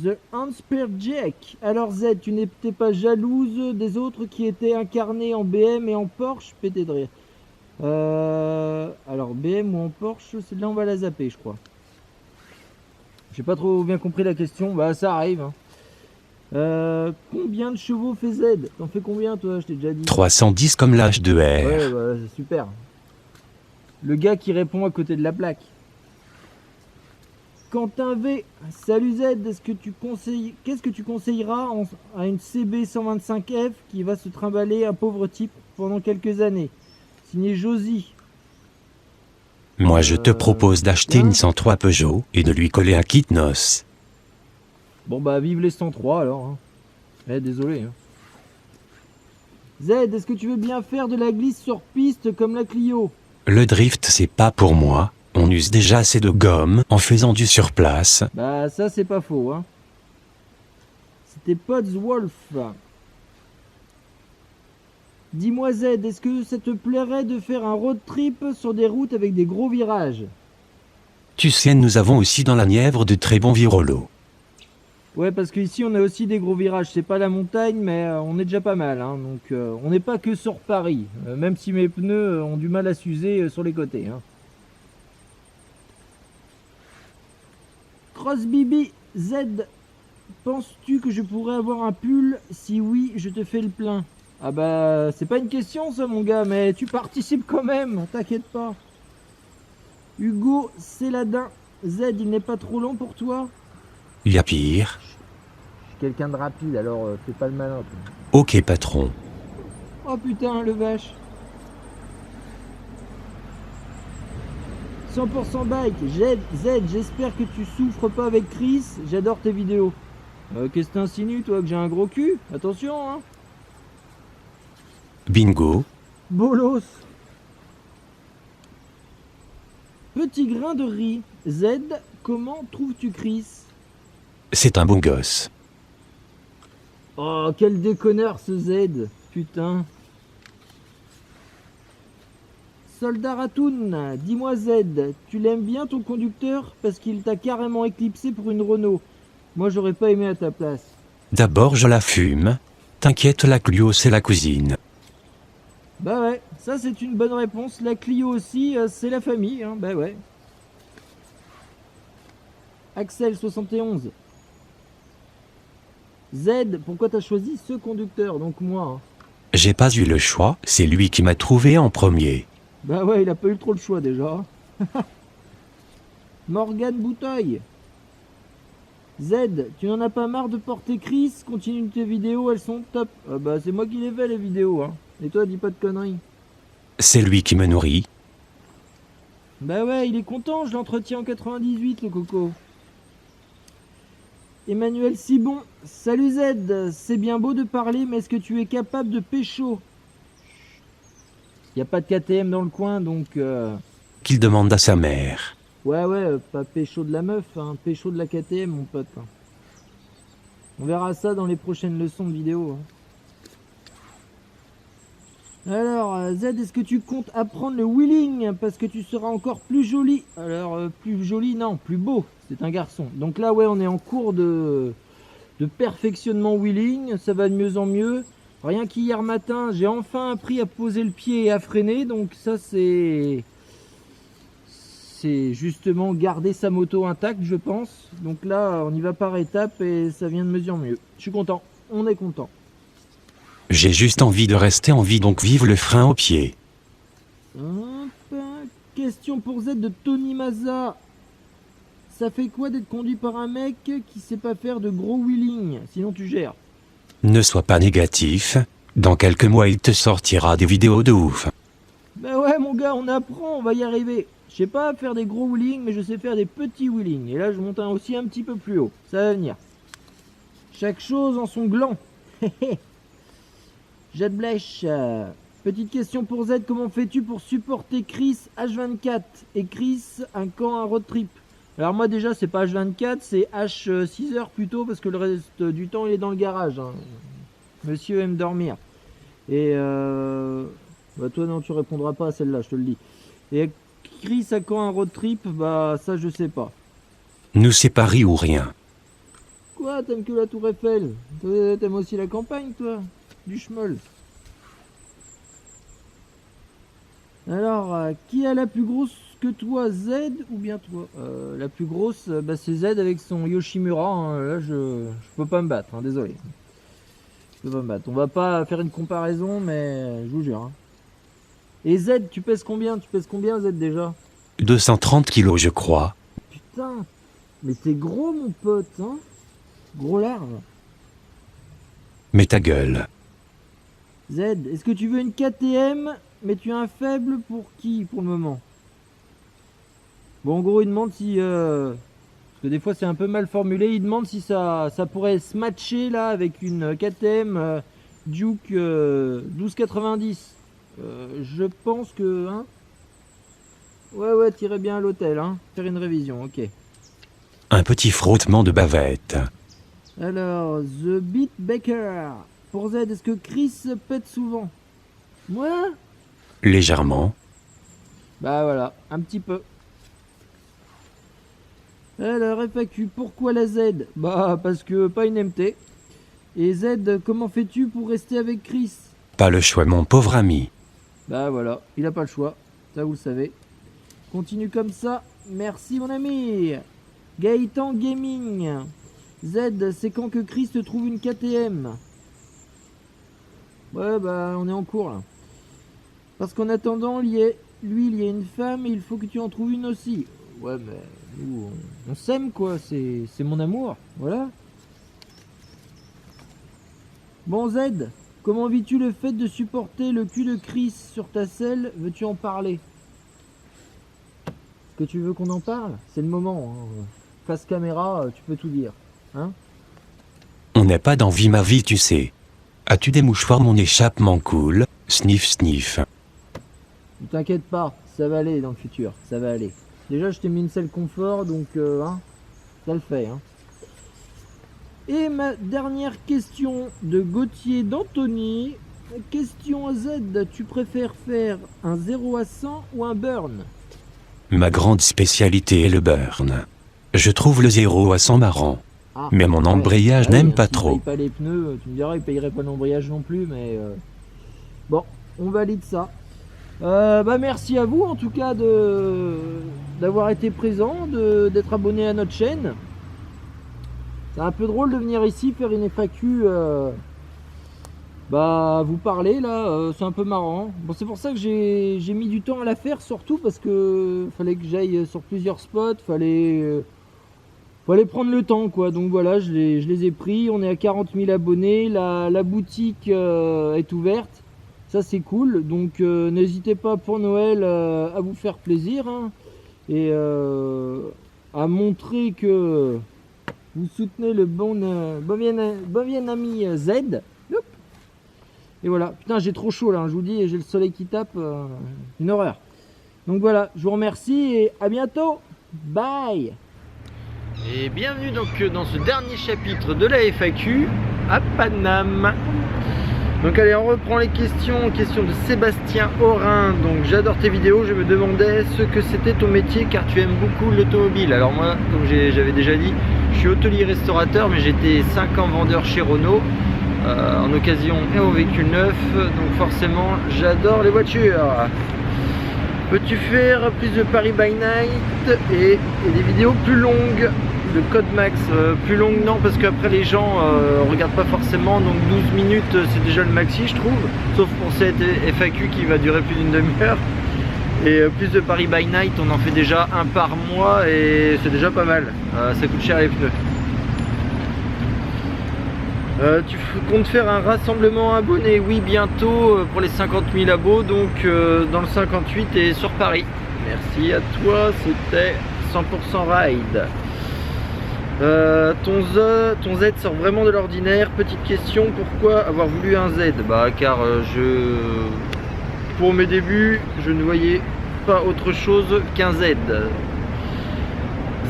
The Handspree Jack. Alors Z, tu n'étais pas jalouse des autres qui étaient incarnés en BM et en Porsche? Pété de rire. Alors BM ou en Porsche, celle-là on va la zapper, je crois. J'ai pas trop bien compris la question. Bah ça arrive. Hein. Combien de chevaux fait Z? T'en fais combien toi? Je t'ai déjà dit. 310 comme l'âge de R. Ouais, bah, c'est super. Le gars qui répond à côté de la plaque. Quentin V, salut Z, qu'est-ce que tu conseilleras à une CB 125F qui va se trimballer un pauvre type pendant quelques années? Signé Josie. Moi je te propose d'acheter une 103 Peugeot et de lui coller un kit noce. Bon bah vive les 103 alors. Hein. Désolé. Hein. Z, est-ce que tu veux bien faire de la glisse sur piste comme la Clio? Le drift c'est pas pour moi. On use déjà assez de gomme en faisant du surplace. Bah ça c'est pas faux. Hein. C'était Pods Wolf. Dis-moi Z, est-ce que ça te plairait de faire un road trip sur des routes avec des gros virages? Tu sais, nous avons aussi dans la Nièvre de très bons virolos. Ouais, parce qu'ici on a aussi des gros virages. C'est pas la montagne, mais on est déjà pas mal. Hein. Donc on n'est pas que sur Paris. Même si mes pneus ont du mal à s'user sur les côtés. Hein. Crossbibi Z, penses-tu que je pourrais avoir un pull? Si oui, je te fais le plein. Ah bah, c'est pas une question ça mon gars, mais tu participes quand même, t'inquiète pas. Hugo Céladin, Z, il n'est pas trop long pour toi? Il y a pire. Je suis quelqu'un de rapide, alors fais pas le malin. Toi. Ok patron. Oh putain, le vache. 100% bike, Z, j'espère que tu souffres pas avec Chris, j'adore tes vidéos. Qu'est-ce que t'insinues toi, que j'ai un gros cul? Attention hein. Bingo. Bolos. Petit grain de riz. Z, comment trouves-tu Chris? C'est un bon gosse. Oh, quel déconneur ce Z. Putain. Soldat Ratoon, dis-moi Z, tu l'aimes bien ton conducteur parce qu'il t'a carrément éclipsé pour une Renault. Moi j'aurais pas aimé à ta place. D'abord je la fume. T'inquiète, la Clio c'est la cousine. Bah ouais, ça c'est une bonne réponse. La Clio aussi, c'est la famille, hein. Bah ouais. Axel 71. Z, pourquoi t'as choisi ce conducteur, donc moi hein. J'ai pas eu le choix, c'est lui qui m'a trouvé en premier. Bah ouais, il a pas eu trop le choix déjà. Morgane Bouteille. Z, tu n'en as pas marre de porter Chris? Continue tes vidéos, elles sont top. Ah bah c'est moi qui les fais les vidéos, hein. Et toi, dis pas de conneries. C'est lui qui me nourrit. Bah ouais, il est content, je l'entretiens en 98, le coco. Emmanuel Sibon, salut Z, c'est bien beau de parler, mais est-ce que tu es capable de pécho? Y a pas de KTM dans le coin, donc... Qu'il demande à sa mère. Ouais, pas pécho de la meuf, hein, pécho de la KTM, mon pote. Hein. On verra ça dans les prochaines leçons de vidéo. Hein. Alors, Z, est-ce que tu comptes apprendre le wheeling? Parce que tu seras encore plus joli. Alors, plus joli, non, plus beau. C'est un garçon. Donc là, ouais, on est en cours de perfectionnement wheeling. Ça va de mieux en mieux. Rien qu'hier matin, j'ai enfin appris à poser le pied et à freiner. Donc ça, c'est justement garder sa moto intacte, je pense. Donc là, on y va par étapes et ça vient de mieux en mieux. Je suis content. On est content. J'ai juste envie de rester en vie, donc vive le frein au pied. Hop, question pour Z de Tony Maza. Ça fait quoi d'être conduit par un mec qui sait pas faire de gros wheeling? Sinon tu gères. Ne sois pas négatif. Dans quelques mois, il te sortira des vidéos de ouf. Bah ouais mon gars, on apprend, on va y arriver. Je sais pas faire des gros wheelings, mais je sais faire des petits wheelings. Et là, je monte aussi un petit peu plus haut. Ça va venir. Chaque chose en son gland. Jade Blech. Petite question pour Z. Comment fais-tu pour supporter Chris H24 et Chris un camp, un road trip? Alors moi déjà, c'est pas H24, c'est H6h plutôt, parce que le reste du temps, il est dans le garage. Hein. Monsieur aime dormir. Et bah toi, non, tu répondras pas à celle-là, je te le dis. Et Chris à quand un road trip? Bah ça je sais pas. Nous c'est Paris ou rien. Quoi, t'aimes que la Tour Eiffel? T'aimes aussi la campagne toi? Du schmoll. Alors, qui a la plus grosse que toi, Z ou bien toi? La plus grosse, bah, c'est Z avec son Yoshimura, hein. Là je peux pas me battre, hein, désolé. Je peux pas me battre. On va pas faire une comparaison, mais je vous jure. Hein. Et Z, tu pèses combien? Tu pèses combien Z déjà? 230 kilos je crois. Putain, mais t'es gros mon pote, hein? Gros larve. Mais ta gueule. Z, est-ce que tu veux une KTM, mais tu as un faible pour qui pour le moment? Bon, en gros, il demande si... parce que des fois, c'est un peu mal formulé. Il demande si ça pourrait se matcher là avec une KTM Duke 1290. Je pense que... Hein, ouais, t'irais bien à l'hôtel, hein. Faire une révision, ok. Un petit frottement de bavette. Alors, The Beat Baker. Pour Z, est-ce que Chris pète souvent? Moi? Légèrement. Bah voilà, un petit peu. Alors, FAQ, pourquoi la Z? Bah, parce que pas une MT. Et Z, comment fais-tu pour rester avec Chris? Pas le choix, mon pauvre ami. Bah voilà, il a pas le choix. Ça, vous le savez. Continue comme ça. Merci, mon ami. Gaëtan Gaming. Z, c'est quand que Chris te trouve une KTM? Ouais, bah, on est en cours, là. Parce qu'en attendant, il y a une femme et il faut que tu en trouves une aussi. Ouais, mais nous, on s'aime, quoi. C'est mon amour. Voilà. Bon, Z, comment vis-tu le fait de supporter le cul de Chris sur ta selle? Veux-tu en parler? Est-ce que tu veux qu'on en parle? C'est le moment. Hein. Face caméra, tu peux tout dire. Hein? On n'est pas dans Vie ma vie, tu sais. As-tu des mouchoirs, mon échappement cool? Sniff, sniff. Ne t'inquiète pas, ça va aller dans le futur. Ça va aller. Déjà, je t'ai mis une selle confort, donc hein, ça le fait. Hein. Et ma dernière question de Gauthier d'Anthony. Question Z, tu préfères faire un 0 à 100 ou un burn? Ma grande spécialité est le burn. Je trouve le 0 à 100 marrant. Ah, Mais mon embrayage n'aime pas trop. Il paye pas les pneus, tu me diras, il payerait pas l'embrayage non plus, mais bon, on valide ça. Bah merci à vous en tout cas d'avoir été présent, d'être abonné à notre chaîne. C'est un peu drôle de venir ici faire une FAQ, bah vous parler là, c'est un peu marrant. Bon, c'est pour ça que j'ai mis du temps à la faire, surtout parce que fallait que j'aille sur plusieurs spots, fallait prendre le temps quoi. Donc voilà, je les ai pris. On est à 40 000 abonnés, la boutique est ouverte, ça c'est cool. Donc n'hésitez pas pour Noël à vous faire plaisir, hein, et à montrer que vous soutenez le bon bien ami Z. Hop. Et voilà, putain j'ai trop chaud là, hein, je vous dis, j'ai le soleil qui tape, une horreur. Donc voilà, je vous remercie et à bientôt, bye. Et bienvenue donc dans ce dernier chapitre de la FAQ à Paname. Donc allez, on reprend les questions. Question de Sébastien Aurin. Donc j'adore tes vidéos, je me demandais ce que c'était ton métier car tu aimes beaucoup l'automobile. Alors moi, comme j'avais déjà dit, je suis hôtelier restaurateur, mais j'étais 5 ans vendeur chez Renault en occasion et en véhicule neuf. Donc forcément, j'adore les voitures. Peux-tu faire plus de Paris by Night et des vidéos plus longues? Le code max, plus longue non, parce qu'après les gens regardent pas forcément, donc 12 minutes c'est déjà le maxi je trouve, sauf pour cette FAQ qui va durer plus d'une demi-heure. Et plus de Paris by Night, on en fait déjà un par mois et c'est déjà pas mal. Ça coûte cher les pneus. Tu comptes faire un rassemblement abonné? Oui, bientôt pour les 50 000 abos, donc dans le 58 et sur Paris. Merci à toi, c'était 100% Ride. Ton Z sort vraiment de l'ordinaire. Petite question, pourquoi avoir voulu un Z? Bah car pour mes débuts, je ne voyais pas autre chose qu'un Z.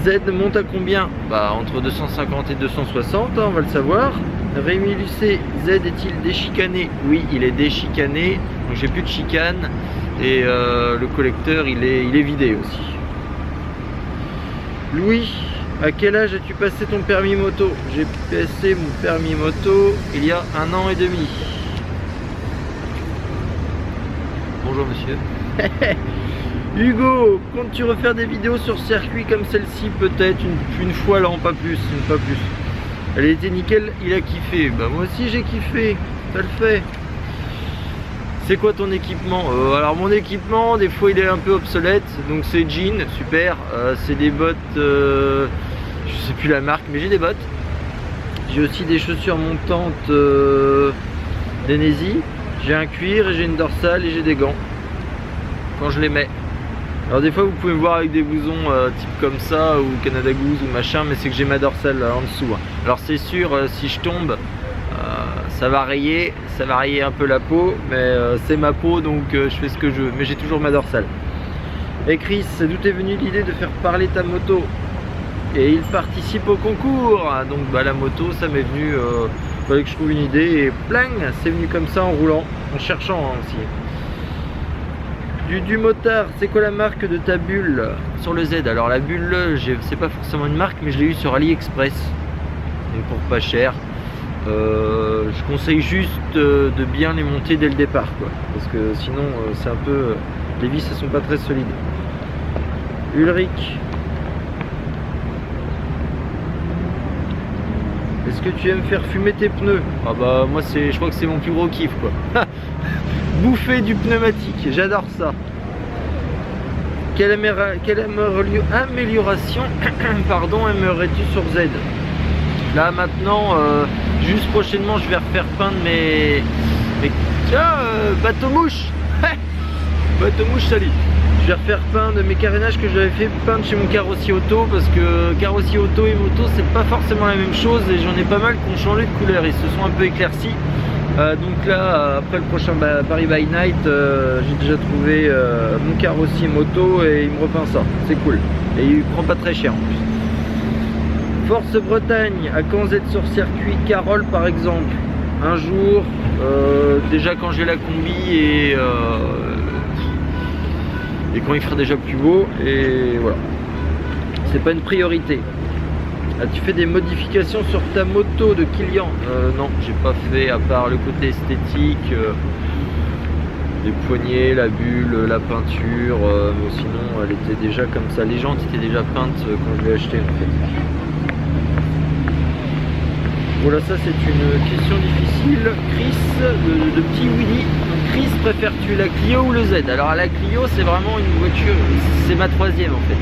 Z monte à combien? Bah entre 250 et 260, hein, on va le savoir. Rémi Lucet, Z est-il déchicané? Oui, il est déchicané, donc j'ai plus de chicane et le collecteur il est vidé aussi. Louis, à quel âge as-tu passé ton permis moto? J'ai passé mon permis moto il y a 1 an et demi. Bonjour monsieur. Hugo, comptes-tu refaire des vidéos sur circuit comme celle-ci? Peut-être une fois là, pas plus, pas plus. Elle était nickel, il a kiffé. Bah moi aussi j'ai kiffé, ça le fait. C'est quoi ton équipement? Alors mon équipement, des fois il est un peu obsolète, donc c'est jean, super. C'est des bottes, je sais plus la marque, mais j'ai des bottes. J'ai aussi des chaussures montantes d'Enesi. J'ai un cuir, et j'ai une dorsale et j'ai des gants quand je les mets. Alors des fois vous pouvez me voir avec des blousons type comme ça ou Canada Goose ou machin, mais c'est que j'ai ma dorsale en dessous. Alors c'est sûr, si je tombe, ça va rayer un peu la peau, mais c'est ma peau donc je fais ce que je veux, mais j'ai toujours ma dorsale. Et Chris, d'où est venue l'idée de faire parler ta moto? Et il participe au concours, donc bah, la moto ça m'est venu, fallait que je trouve une idée et plang, c'est venu comme ça en roulant, en cherchant aussi. Du motard, c'est quoi la marque de ta bulle sur le Z? Alors la bulle, c'est pas forcément une marque, mais je l'ai eu sur AliExpress, donc pour pas cher. Je conseille juste de bien les monter dès le départ, quoi, parce que sinon c'est un peu, les vis elles sont pas très solides. Ulrich, est-ce que tu aimes faire fumer tes pneus? Ah bah moi je crois que c'est mon plus gros kiff quoi. Bouffer du pneumatique, j'adore ça. Quelle amélioration pardon, aimerais-tu sur Z? Là maintenant, juste prochainement je vais refaire peindre mes... Tiens, bateau mouche. Bateau mouche, salut. Je vais refaire peindre mes carénages que j'avais fait peindre chez mon carrossier auto, parce que carrossier auto et moto c'est pas forcément la même chose, et j'en ai pas mal qui ont changé de couleur, ils se sont un peu éclaircis. Donc là, après le prochain Paris by Night, j'ai déjà trouvé mon carrossier moto et il me repeint ça, c'est cool. Et il prend pas très cher en plus. Force Bretagne, à quand Z sur circuit? Carole par exemple. un jour, déjà quand j'ai la combi et quand il fera déjà plus beau, et voilà. C'est pas une priorité. As-tu fait des modifications sur ta moto de Kilian? Non, j'ai pas fait, à part le côté esthétique, les poignées, la bulle, la peinture, mais sinon elle était déjà comme ça. Les jantes étaient déjà peintes quand je l'ai acheté en fait. Voilà, ça c'est une question difficile. Chris, de petit Willy. Chris, préfères-tu la Clio ou le Z? Alors la Clio, c'est vraiment une voiture, c'est ma troisième en fait.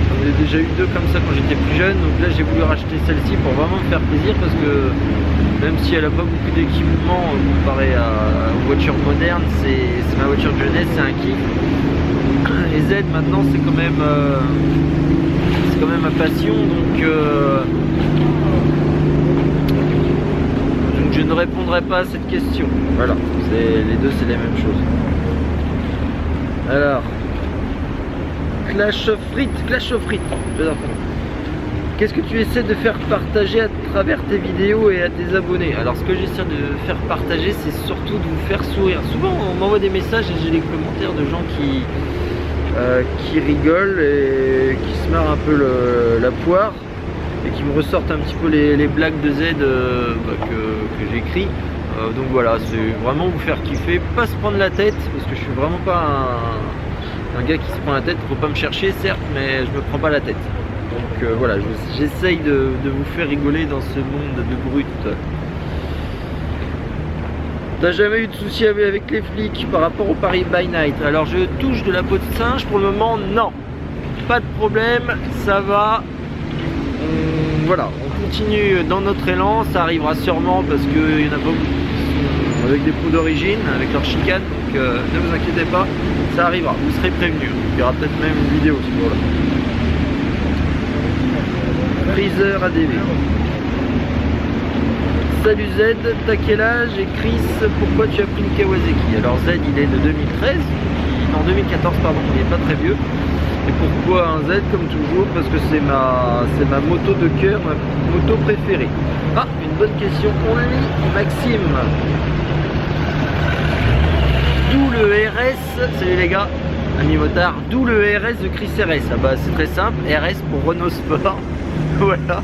J'en ai déjà eu deux comme ça quand j'étais plus jeune, donc là j'ai voulu racheter celle-ci pour vraiment me faire plaisir, parce que même si elle n'a pas beaucoup d'équipement comparé aux voitures modernes, c'est ma voiture de jeunesse, c'est un kiff. Les Z maintenant c'est quand même ma passion, donc je ne répondrai pas à cette question. Voilà, les deux c'est les mêmes choses. Alors, Clash of Frites, qu'est-ce que tu essaies de faire partager à travers tes vidéos et à tes abonnés? Alors ce que j'essaie de faire partager, c'est surtout de vous faire sourire. Souvent on m'envoie des messages et j'ai des commentaires de gens qui rigolent et qui se marrent un peu la poire, et qui me ressortent un petit peu les blagues de Z que j'écris. Donc voilà, c'est vraiment vous faire kiffer, pas se prendre la tête, parce que je suis vraiment pas un gars qui se prend la tête. Faut pas me chercher certes, mais je me prends pas la tête. Donc voilà, j'essaye de vous faire rigoler dans ce monde de brutes. T'as jamais eu de soucis avec les flics par rapport au Paris by Night? Alors je touche de la peau de singe, pour le moment non, pas de problème, ça va. Voilà, on continue dans notre élan, ça arrivera sûrement, parce qu'il y en a beaucoup qui sont avec des pots d'origine, avec leur chicane, donc ne vous inquiétez pas, ça arrivera, vous serez prévenus. Il y aura peut-être même une vidéo ce jour-là. Freezer ADV. Salut Z, t'as quel âge? Et Chris, pourquoi tu as pris une Kawasaki? Alors Z, il est de 2013, en 2014 pardon, il n'est pas très vieux. Et pourquoi un Z? Comme toujours, parce que c'est ma moto de cœur, ma moto préférée. Ah, une bonne question. On lit Maxime. D'où le RS, salut les gars, amis motards, d'où le RS de Chris RS? Ah bah c'est très simple, RS pour Renault Sport. Voilà,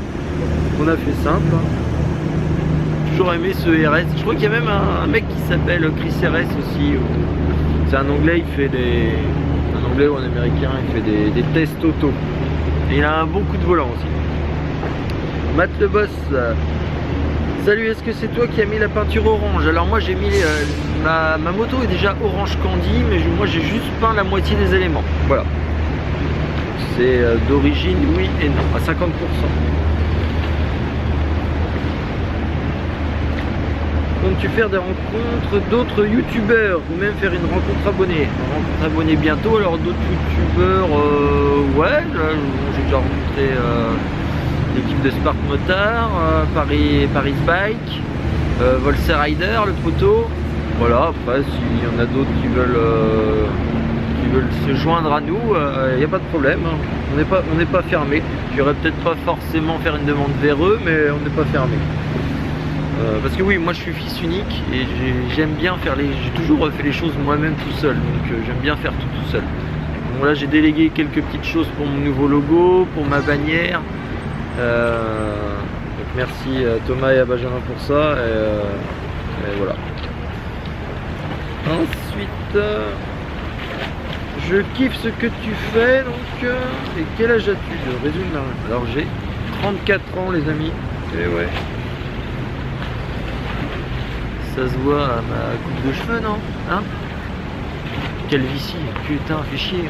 on a fait simple. Toujours aimé ce RS. Je crois qu'il y a même un mec qui s'appelle Chris RS aussi. C'est un anglais, il fait des... Un anglais ou un américain, il fait des tests auto. Et il a un bon coup de volant aussi. Matt le boss. Salut, est-ce que c'est toi qui as mis la peinture orange? Alors moi j'ai mis... ma moto est déjà orange candy, mais moi j'ai juste peint la moitié des éléments. Voilà. C'est d'origine oui et non, à 50%. Comptes-tu faire des rencontres d'autres youtubeurs ou même faire une rencontre abonnée? Une rencontre abonnée bientôt. Alors d'autres youtubeurs, ouais, j'ai déjà rencontré l'équipe de Spark Motard, Paris Bike, Volse Rider, le poteau. Voilà, après s'il y en a d'autres qui veulent se joindre à nous, il n'y a pas de problème, hein. On n'est pas fermé. J'irai peut-être pas forcément faire une demande vers eux, mais on n'est pas fermé. Parce que oui, moi je suis fils unique et j'aime bien faire j'ai toujours fait les choses moi-même tout seul, donc j'aime bien faire tout seul. Donc là j'ai délégué quelques petites choses pour mon nouveau logo, pour ma bannière. Donc merci à Thomas et à Benjamin pour ça, et voilà. Ensuite, je kiffe ce que tu fais, donc et quel âge as-tu? Je résume là. Alors j'ai 34 ans les amis, et ouais. Ça se voit à ma coupe de cheveux, non? Hein? Calvitie, putain, fait chier.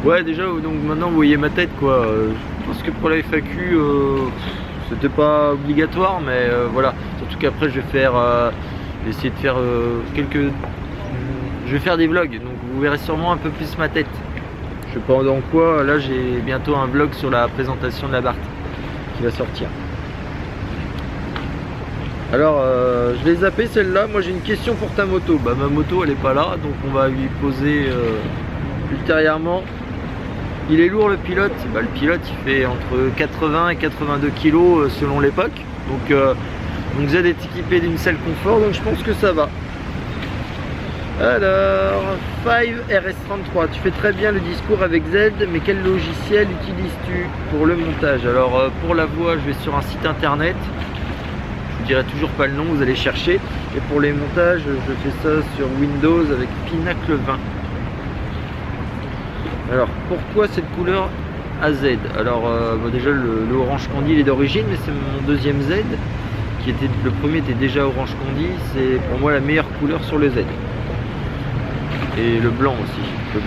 Ouais, déjà, donc maintenant vous voyez ma tête, quoi. Je pense que pour la FAQ, c'était pas obligatoire, mais voilà. Surtout qu'après, je vais essayer de faire je vais faire des vlogs, donc vous verrez sûrement un peu plus ma tête. Je sais pas dans quoi. Là, j'ai bientôt un vlog sur la présentation de la Bart qui va sortir. Alors je l'ai zappé celle-là. Moi j'ai une question pour ta moto. Bah ma moto elle est pas là, donc on va lui poser ultérieurement. Il est lourd le pilote. Bah, le pilote il fait entre 80 et 82 kg selon l'époque. Donc Z est équipé d'une selle confort, donc je pense que ça va. Alors, 5RS33, tu fais très bien le discours avec Z, mais quel logiciel utilises-tu pour le montage? Alors, pour la voix, je vais sur un site internet, je vous dirai toujours pas le nom, vous allez chercher. Et pour les montages, je fais ça sur Windows avec Pinacle 20. Alors, pourquoi cette couleur AZ? Alors, déjà, le orange candy il est d'origine, mais c'est mon deuxième Z, le premier était déjà orange candy, c'est pour moi la meilleure couleur sur le Z. Et le blanc aussi, le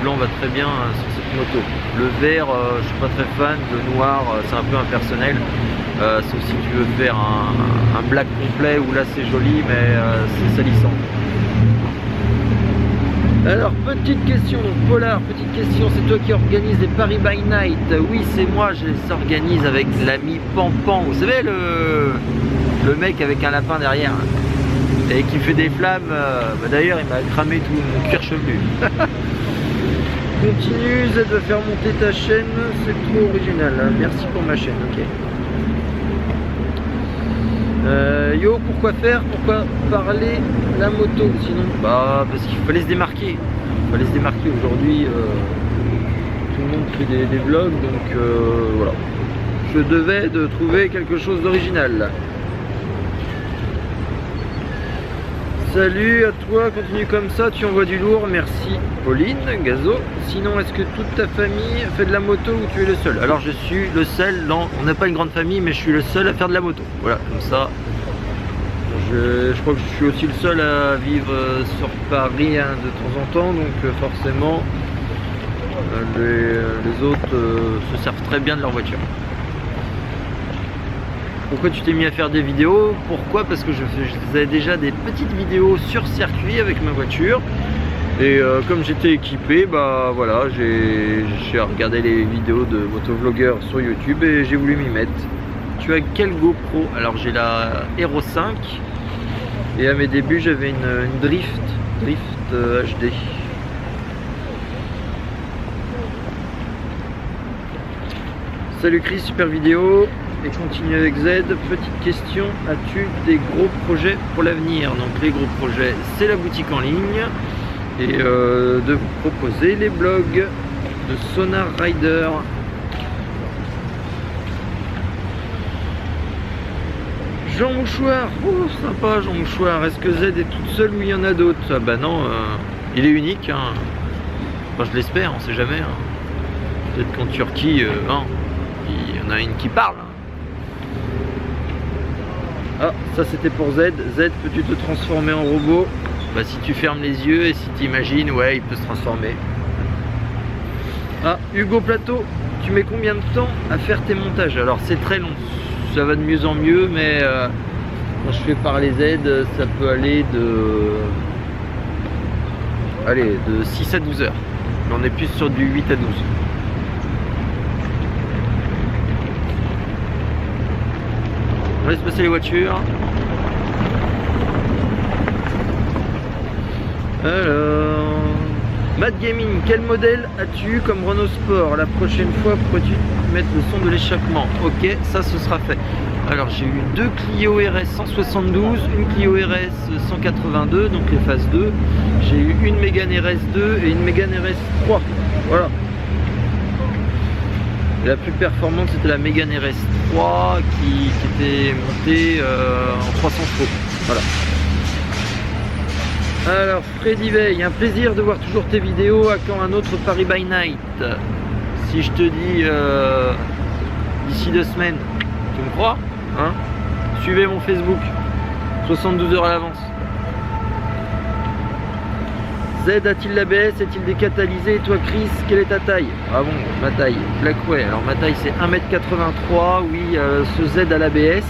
blanc va très bien sur cette moto. Le vert, je suis pas très fan, le noir c'est un peu impersonnel, sauf si tu veux faire un black complet où là c'est joli mais c'est salissant. Alors petite question, donc Polar, petite question, c'est toi qui organise les Paris by Night? Oui, c'est moi, je les organise avec l'ami Pampan, vous savez le mec avec un lapin derrière et qui fait des flammes, d'ailleurs il m'a cramé tout mon cuir chevelu. Continue, Z va faire monter ta chaîne, c'est trop original, merci pour ma chaîne, ok. Yo, pourquoi faire? Pourquoi parler la moto? Sinon, bah parce qu'il fallait se démarquer. Aujourd'hui, tout le monde fait des vlogs, donc voilà. Je devais de trouver quelque chose d'original. Salut à toi, continue comme ça, tu envoies du lourd, merci Pauline, Gazo. Sinon, est-ce que toute ta famille fait de la moto ou tu es le seul? Alors je suis le seul, on n'a pas une grande famille, mais je suis le seul à faire de la moto. Voilà, comme ça, je crois que je suis aussi le seul à vivre sur Paris de temps en temps, donc forcément, les autres se servent très bien de leur voiture. Pourquoi tu t'es mis à faire des vidéos? Pourquoi? Parce que je faisais déjà des petites vidéos sur circuit avec ma voiture. Et comme j'étais équipé, bah voilà, j'ai regardé les vidéos de motovlogueurs sur YouTube et j'ai voulu m'y mettre. Tu as quelle GoPro? Alors j'ai la Hero 5 et à mes débuts j'avais une Drift HD. Salut Chris, super vidéo. Et continue avec Z, petite question, as-tu des gros projets pour l'avenir? Donc les gros projets, c'est la boutique en ligne et de vous proposer les blogs de Sonar Rider. Jean Mouchoir, oh sympa Jean Mouchoir, est-ce que Z est toute seule ou il y en a d'autres? Ah bah non, il est unique, hein. Enfin, je l'espère, on sait jamais, hein. Peut-être qu'en Turquie, il y en a une qui parle, hein. Ah, ça c'était pour Z. Z, peux-tu te transformer en robot? Bah si tu fermes les yeux et si tu imagines, ouais, il peut se transformer. Ah, Hugo Plateau, tu mets combien de temps à faire tes montages? Alors c'est très long, ça va de mieux en mieux, mais quand je fais par les Z, ça peut aller de 6 à 12 heures. Mais on est plus sur du 8 à 12. On laisse passer les voitures. Alors, Mad Gaming, quel modèle as-tu comme Renault Sport? La prochaine fois, pourrais-tu mettre le son de l'échappement? Ok, ça ce sera fait. Alors j'ai eu deux Clio RS 172, une Clio RS 182, donc les phases 2. J'ai eu une Mégane RS2 et une Mégane RS3. Voilà. La plus performante c'était la Mégane RS3 qui était montée en 300 chevaux. Voilà. Alors Freddy Veil, un plaisir de voir toujours tes vidéos. À quand un autre Paris by Night? Si je te dis d'ici 2 semaines, tu me crois, hein? Suivez mon Facebook, 72 heures à l'avance. Z a-t-il l'ABS? Est-il décatalysé? Et toi Chris, quelle est ta taille? Ah bon, ma taille, Blackway. Alors ma taille c'est 1m83, oui, ce Z à l'ABS.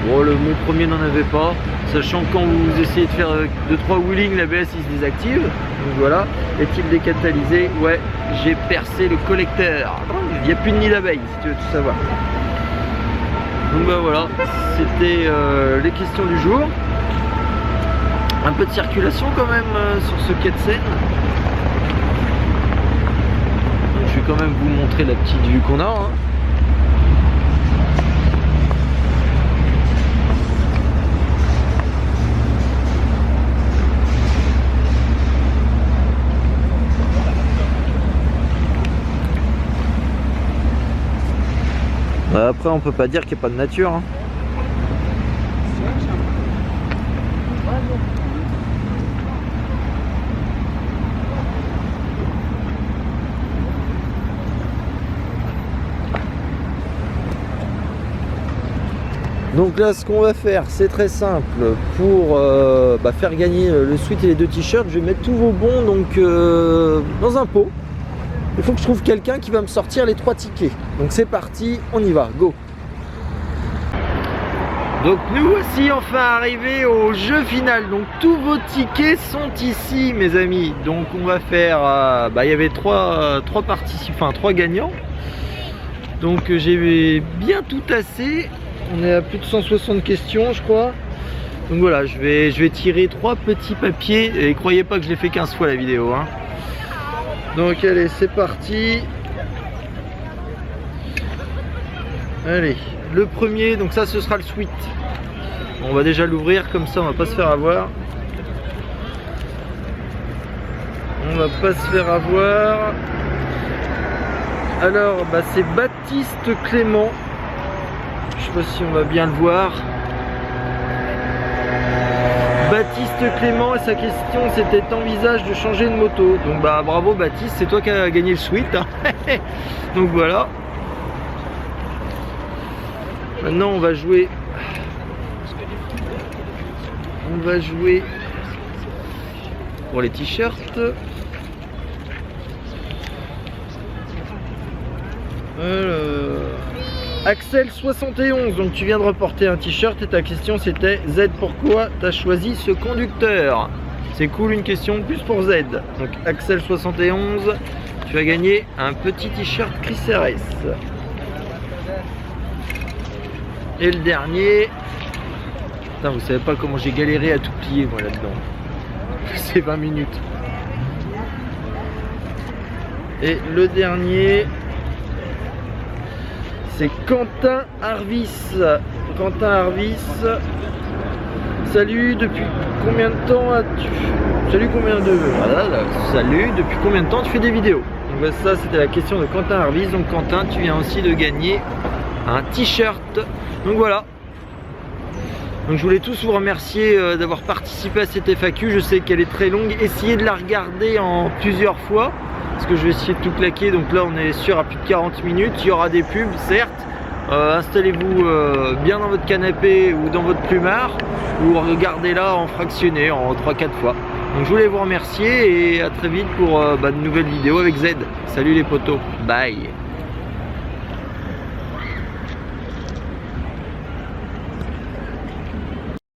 Bon, mon premier n'en avait pas, sachant que quand vous essayez de faire 2-3 wheelings, l'ABS il se désactive. Donc voilà, est-il décatalysé? Ouais, j'ai percé le collecteur. Il n'y a plus de nid d'abeille si tu veux tout savoir. Donc bah voilà, c'était les questions du jour. Un peu de circulation quand même sur ce quai de Seine. Donc, je vais quand même vous montrer la petite vue qu'on a, hein. Après on peut pas dire qu'il n'y a pas de nature. Hein. Donc là ce qu'on va faire c'est très simple. Pour faire gagner le sweat et les 2 t-shirts, je vais mettre tous vos bons donc, dans un pot. Il faut que je trouve quelqu'un qui va me sortir les 3 tickets. Donc c'est parti, on y va, go. Donc nous voici enfin arrivés au jeu final. Donc tous vos tickets sont ici mes amis. Donc on va faire, il y avait 3 participants, enfin 3 gagnants. Donc j'ai bien tout tassé. On est à plus de 160 questions je crois. Donc voilà, je vais tirer 3 petits papiers. Et croyez pas que je l'ai fait 15 fois la vidéo. Hein. Donc allez, c'est parti. Allez, le premier, donc ça ce sera le sweat. On va déjà l'ouvrir comme ça on va pas se faire avoir. On va pas se faire avoir. Alors c'est Baptiste Clément. Je sais pas si on va bien le voir. Baptiste Clément et sa question c'était t'envisages de changer de moto. Donc bravo Baptiste, c'est toi qui as gagné le sweat. Hein. Donc voilà. Maintenant on va jouer. On va jouer pour les t-shirts. Axel 71, donc tu viens de reporter un t-shirt et ta question c'était Z, pourquoi tu as choisi ce conducteur? C'est cool, une question plus pour Z. Donc Axel 71, tu as gagné un petit t-shirt Chris RS. Et le dernier, putain, vous savez pas comment j'ai galéré à tout plier moi là-dedans. C'est 20 minutes. Et le dernier, c'est Quentin Arvis. Quentin Arvis. Salut, depuis combien de temps as-tu... Salut, salut, depuis combien de temps tu fais des vidéos? Donc ça c'était la question de Quentin Arvis. Donc Quentin, tu viens aussi de gagner un t-shirt. Donc voilà. Donc je voulais tous vous remercier d'avoir participé à cette FAQ. Je sais qu'elle est très longue. Essayez de la regarder en plusieurs fois. Parce que je vais essayer de tout claquer. Donc là on est sûr à plus de 40 minutes. Il y aura des pubs certes. Installez-vous bien dans votre canapé ou dans votre plumard. Ou regardez-la en fractionné en 3-4 fois. Donc je voulais vous remercier et à très vite pour de nouvelles vidéos avec Z. Salut les potos. Bye.